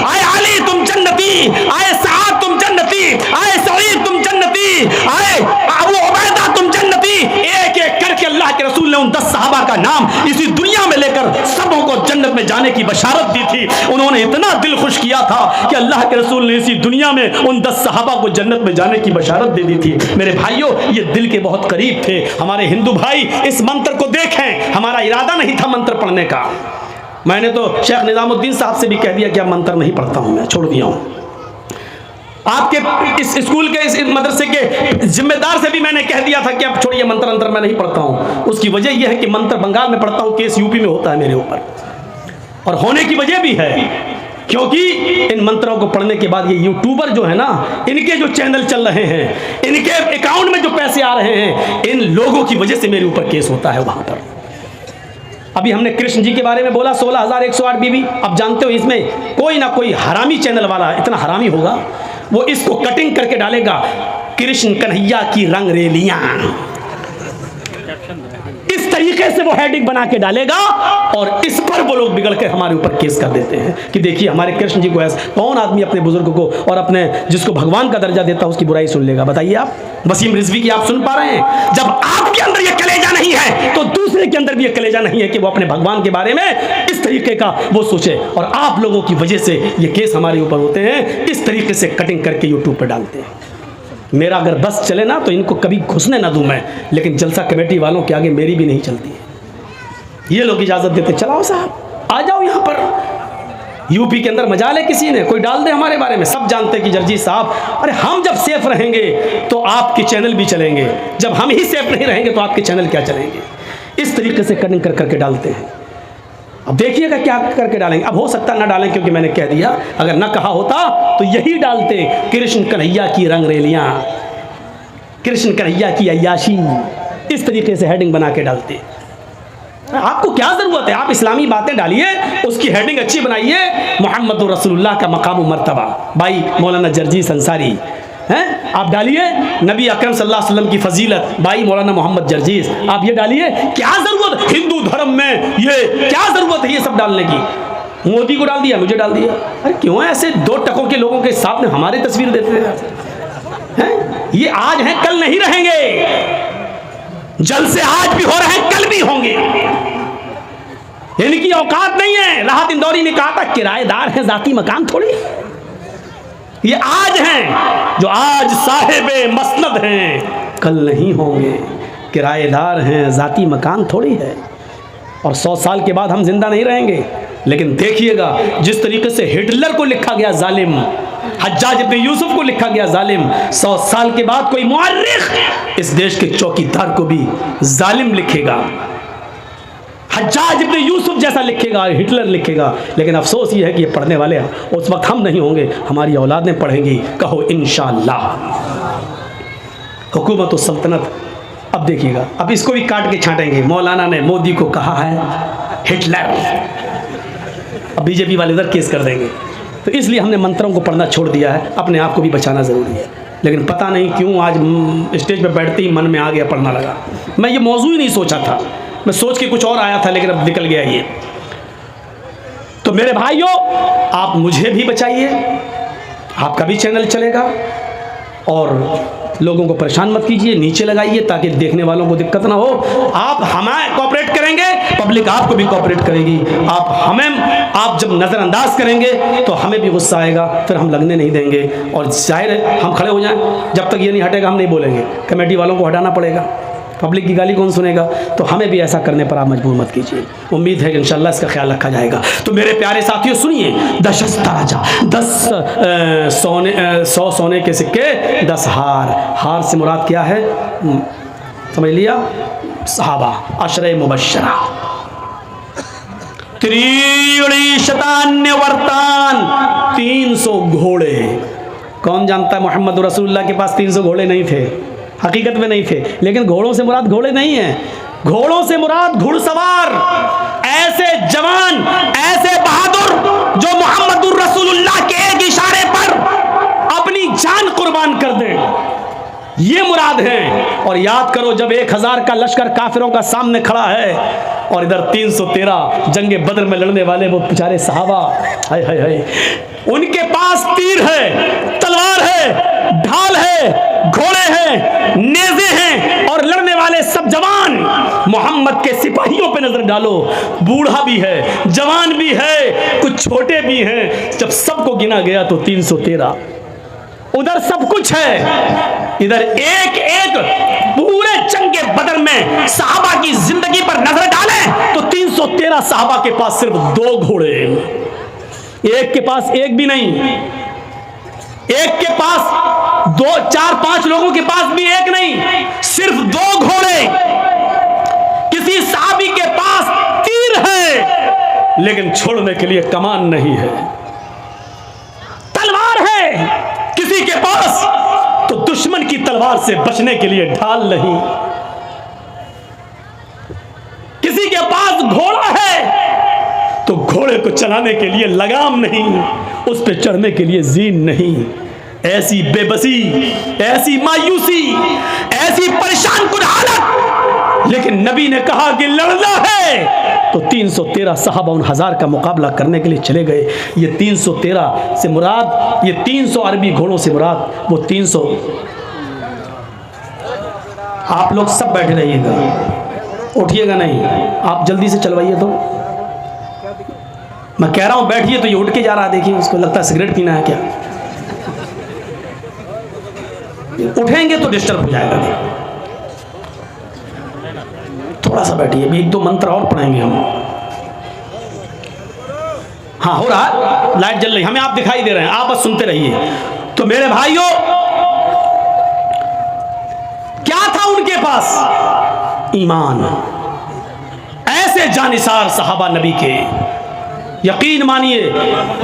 आए अली तुम जन्नती, आए सआद तुम जन्नती, आए सईद तुम जन्नती, आए अबू उबैदा तुम जन्नती। एक एक करके अल्लाह के रसूल ने उन 10 सहाबा का नाम इसी दुनिया में लेकर सबों को जन्नत में जाने की बशारत दी थी। उन्होंने इतना दिल खुश किया था कि अल्लाह के रसूल ने इसी दुनिया में उन 10 सहाबा को जन्नत में जाने की बशारत दे दी थी। मेरे भाइयों, ये दिल के बहुत करीब थे। हमारे हिंदू भाई इस मंत्र को देखें, हमारा इरादा नहीं था मंत्र पढ़ने का। मैंने तो शेख निजामुद्दीन साहब से भी कह दिया कि अब मंत्र नहीं पढ़ता हूं, मैं छोड़ दिया हूं। आपके इस स्कूल के, इस मदरसे के जिम्मेदार से भी मैंने कह दिया था कि अब छोड़िए मंत्र अंतर मैं नहीं पढ़ता हूं। उसकी वजह यह है कि मंत्र बंगाल में पढ़ता हूं, केस यूपी में होता है मेरे ऊपर, और होने की वजह भी है क्योंकि इन मंत्रों को पढ़ने के बाद ये यूट्यूबर जो है ना, इनके जो चैनल चल रहे हैं, इनके अकाउंट में जो पैसे आ रहे हैं, इन लोगों की वजह से मेरे ऊपर केस होता है वहां पर। अभी हमने कृष्ण जी के बारे में बोला 16,108 बीवी। अब जानते हो इसमें कोई ना कोई हरामी चैनल वाला, इतना हरामी होगा, वो इसको कटिंग करके डालेगा, कृष्ण कन्हैया की रंग रेलियां, इस तरीके से वो हेडिंग बना के डालेगा और इस पर वो लोग बिगड़ के हमारे ऊपर केस कर देते हैं कि देखिए हमारे कृष्ण जी को ऐसा। कौन आदमी अपने बुजुर्ग को और अपने जिसको भगवान का दर्जा देता है उसकी बुराई सुन लेगा? बताइए आप। वसीम रिजवी की आप सुन पा रहे हैं? जब आपके अंदर ये कलेजा नहीं है तो दूसरे के अंदर भी ये कलेजा नहीं है कि वो अपने भगवान के बारे में इस तरीके का वो सोचे। और आप लोगों की वजह से ये केस हमारे ऊपर होते हैं, इस तरीके से कटिंग करके यूट्यूब पर डालते हैं। मेरा अगर बस चले ना तो इनको कभी घुसने ना दूं मैं, लेकिन जलसा कमेटी वालों के आगे मेरी भी नहीं चलती है। ये लोग इजाजत देते, चलाओ साहब आ जाओ यहाँ पर। यूपी के अंदर मजाल है किसी ने कोई डाल दे हमारे बारे में, सब जानते हैं कि जर्जी साहब, अरे हम जब सेफ रहेंगे तो आपके चैनल भी चलेंगे, जब हम ही सेफ नहीं रहेंगे तो आपके चैनल क्या चलेंगे? इस तरीके से कटिंग कर करके डालते हैं। अब देखिएगा क्या करके डालेंगे। अब हो सकता ना डालें क्योंकि मैंने कह दिया, अगर ना कहा होता तो यही डालते, कृष्ण कन्हैया की रंग रेलियां, कृष्ण कन्हैया की अय्याशी, इस तरीके से हेडिंग बना के डालते। आपको क्या जरूरत है? आप इस्लामी बातें डालिए, उसकी हेडिंग अच्छी बनाइए, मोहम्मद रसूलुल्लाह का मकाम मर्तबा, भाई मौलाना जर्जीस अंसारी हैं, आप डालिए नबी अकरम सल्लल्लाहु अलैहि वसल्लम की फजीलत, भाई मौलाना मोहम्मद जर्जीस, आप ये डालिए। क्या जरूरत हिंदू धर्म में, ये क्या जरूरत है ये सब डालने की? मोदी को डाल दिया, मुझे डाल दिया। अरे क्यों ऐसे दो टकों के लोगों के सामने हमारी तस्वीर देते हैं? ये आज हैं कल नहीं रहेंगे, जल से आज भी हो रहे हैं कल भी होंगे, इनकी औकात नहीं है। राहत इंदौरी ने कहा था किराएदार हैं, जाती मकान थोड़ी। ये आज हैं जो आज साहिबे मसनद हैं, कल नहीं होंगे, किराएदार हैं, जाती मकान थोड़ी है। और 100 साल के बाद हम जिंदा नहीं रहेंगे। लेकिन देखिएगा जिस तरीके से हिटलर को लिखा गया जालिम, हज्जाज इब्न यूसुफ को लिखा गया जालिम, 100 साल के बाद कोई मुअर्रिख इस देश के चौकीदार को भी जालिम लिखेगा, हज्जाज इब्न यूसुफ जैसा लिखेगा, हिटलर लिखेगा। लेकिन अफसोस ये है कि ये पढ़ने वाले उस वक्त हम नहीं होंगे, हमारी औलादें पढ़ेंगी। कहो इंशाअल्लाह। हुकूमत और सल्तनत, अब देखिएगा, अब इसको भी काट के छांटेंगे। मौलाना ने मोदी को कहा है हिटलर, अब बीजेपी वाले इधर केस कर देंगे। तो इसलिए हमने मंत्रों को पढ़ना छोड़ दिया है, अपने आप को भी बचाना ज़रूरी है। लेकिन पता नहीं क्यों आज स्टेज पर बैठते ही मन में आ गया, पढ़ना लगा। मैं ये मौजू ही नहीं सोचा था, मैं सोच के कुछ और आया था, लेकिन अब निकल गया ये। तो मेरे भाइयों, आप मुझे भी बचाइए, आपका भी चैनल चलेगा, और लोगों को परेशान मत कीजिए, नीचे लगाइए ताकि देखने वालों को दिक्कत ना हो। आप हमें कोऑपरेट करेंगे, पब्लिक आपको भी कोऑपरेट करेगी। आप जब नज़रअंदाज करेंगे तो हमें भी गुस्सा आएगा, फिर हम लगने नहीं देंगे। और जाहिर है हम खड़े हो जाएं, जब तक ये नहीं हटेगा हम नहीं बोलेंगे, कमेटी वालों को हटाना पड़ेगा, पब्लिक की गाली कौन सुनेगा? तो हमें भी ऐसा करने पर आप मजबूर मत कीजिए। उम्मीद है कि इंशाल्लाह इसका ख्याल रखा जाएगा। तो मेरे प्यारे साथियों सुनिए, 10 ताजा, 100 सोने के सिक्के, 10 हार। हार से मुराद क्या है समझ लिया? सहाबा, अशरे मुबश्शरा। त्रिणी शतान्य वर्तान, 300 घोड़े। कौन जानता है मोहम्मद रसूलुल्लाह के पास 300 घोड़े नहीं थे, हकीकत में नहीं थे। लेकिन घोड़ों से मुराद घोड़े नहीं है, घोड़ों से मुराद घुड़सवार, ऐसे जवान, ऐसे बहादुर जो मोहम्मद रसूलुल्लाह के एक इशारे पर अपनी जान कुर्बान कर दें, ये मुराद है। और याद करो, जब 1000 का लश्कर काफिरों का सामने खड़ा है और इधर 313 जंगे बदर में लड़ने वाले वो बेचारे सहाबा, हाय हाय हाय, उनके पास तीर है, तलवार है, ढाल है, घोड़े हैं, नेज़े हैं, और लड़ने वाले सब जवान। मोहम्मद के सिपाहियों पे नजर डालो, बूढ़ा भी है, जवान भी है, कुछ छोटे भी हैं। जब सबको गिना गया तो 313। उधर सब कुछ है, इधर एक एक पूरे जंगे बदर में सहाबा की जिंदगी पर नजर डालें तो 313 सहाबा के पास सिर्फ 2 घोड़े, एक के पास एक भी नहीं, एक के पास 2, 4, 5 लोगों के पास भी एक नहीं, सिर्फ 2 घोड़े। किसी सहाबी के पास तीर है लेकिन छोड़ने के लिए कमान नहीं है। तलवार से बचने के लिए ढाल नहीं, किसी के पास घोड़ा है तो घोड़े को चलाने के लिए लगाम नहीं, उस पे चढ़ने के लिए जीन नहीं। ऐसी बेबसी, ऐसी मायूसी, ऐसी परेशान कुन हालत। लेकिन नबी ने कहा कि लड़ना है तो 313 सहाबा उन 1000 का मुकाबला करने के लिए चले गए। ये 313 से मुराद, ये 300 अरबी घोड़ों से मुराद वो 300। आप लोग सब बैठे रहिएगा, उठिएगा नहीं, आप जल्दी से चलवाइए। तो मैं कह रहा हूं बैठिए, तो ये उठ के जा रहा है, देखिए उसको लगता है सिगरेट पीना है क्या। उठेंगे तो डिस्टर्ब हो जाएगा। थोड़ा सा बैठिए, अभी 1-2 मंत्र और पढ़ेंगे हम। हाँ हो रहा है, लाइट जल रही, हमें आप दिखाई दे रहे हैं, आप बस सुनते रहिए। तो मेरे भाइयों, क्या था उनके पास? ईमान। ऐसे जानिसार सहाबा नबी के, यकीन मानिए,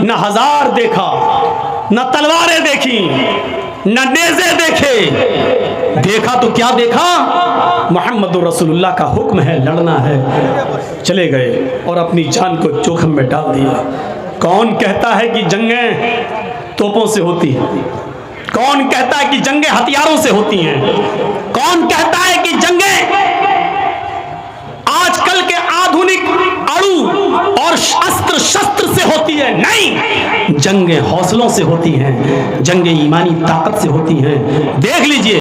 न 1000 देखा, न तलवारें देखी, न नेज़े देखे, देखा तो क्या देखा? मोहम्मद रसूलुल्लाह का हुक्म है, लड़ना है। चले गए और अपनी जान को जोखिम में डाल दिया। कौन कहता है कि जंगें तोपों से होती हैं? कौन कहता है कि जंगें हथियारों से होती हैं? कौन कहता है कि जंगें आजकल के आधुनिक अणु और अस्त्र शस्त्र से होती है? नहीं, जंगें हौसलों से होती हैं, जंगें ईमानी ताकत से होती हैं। देख लीजिए।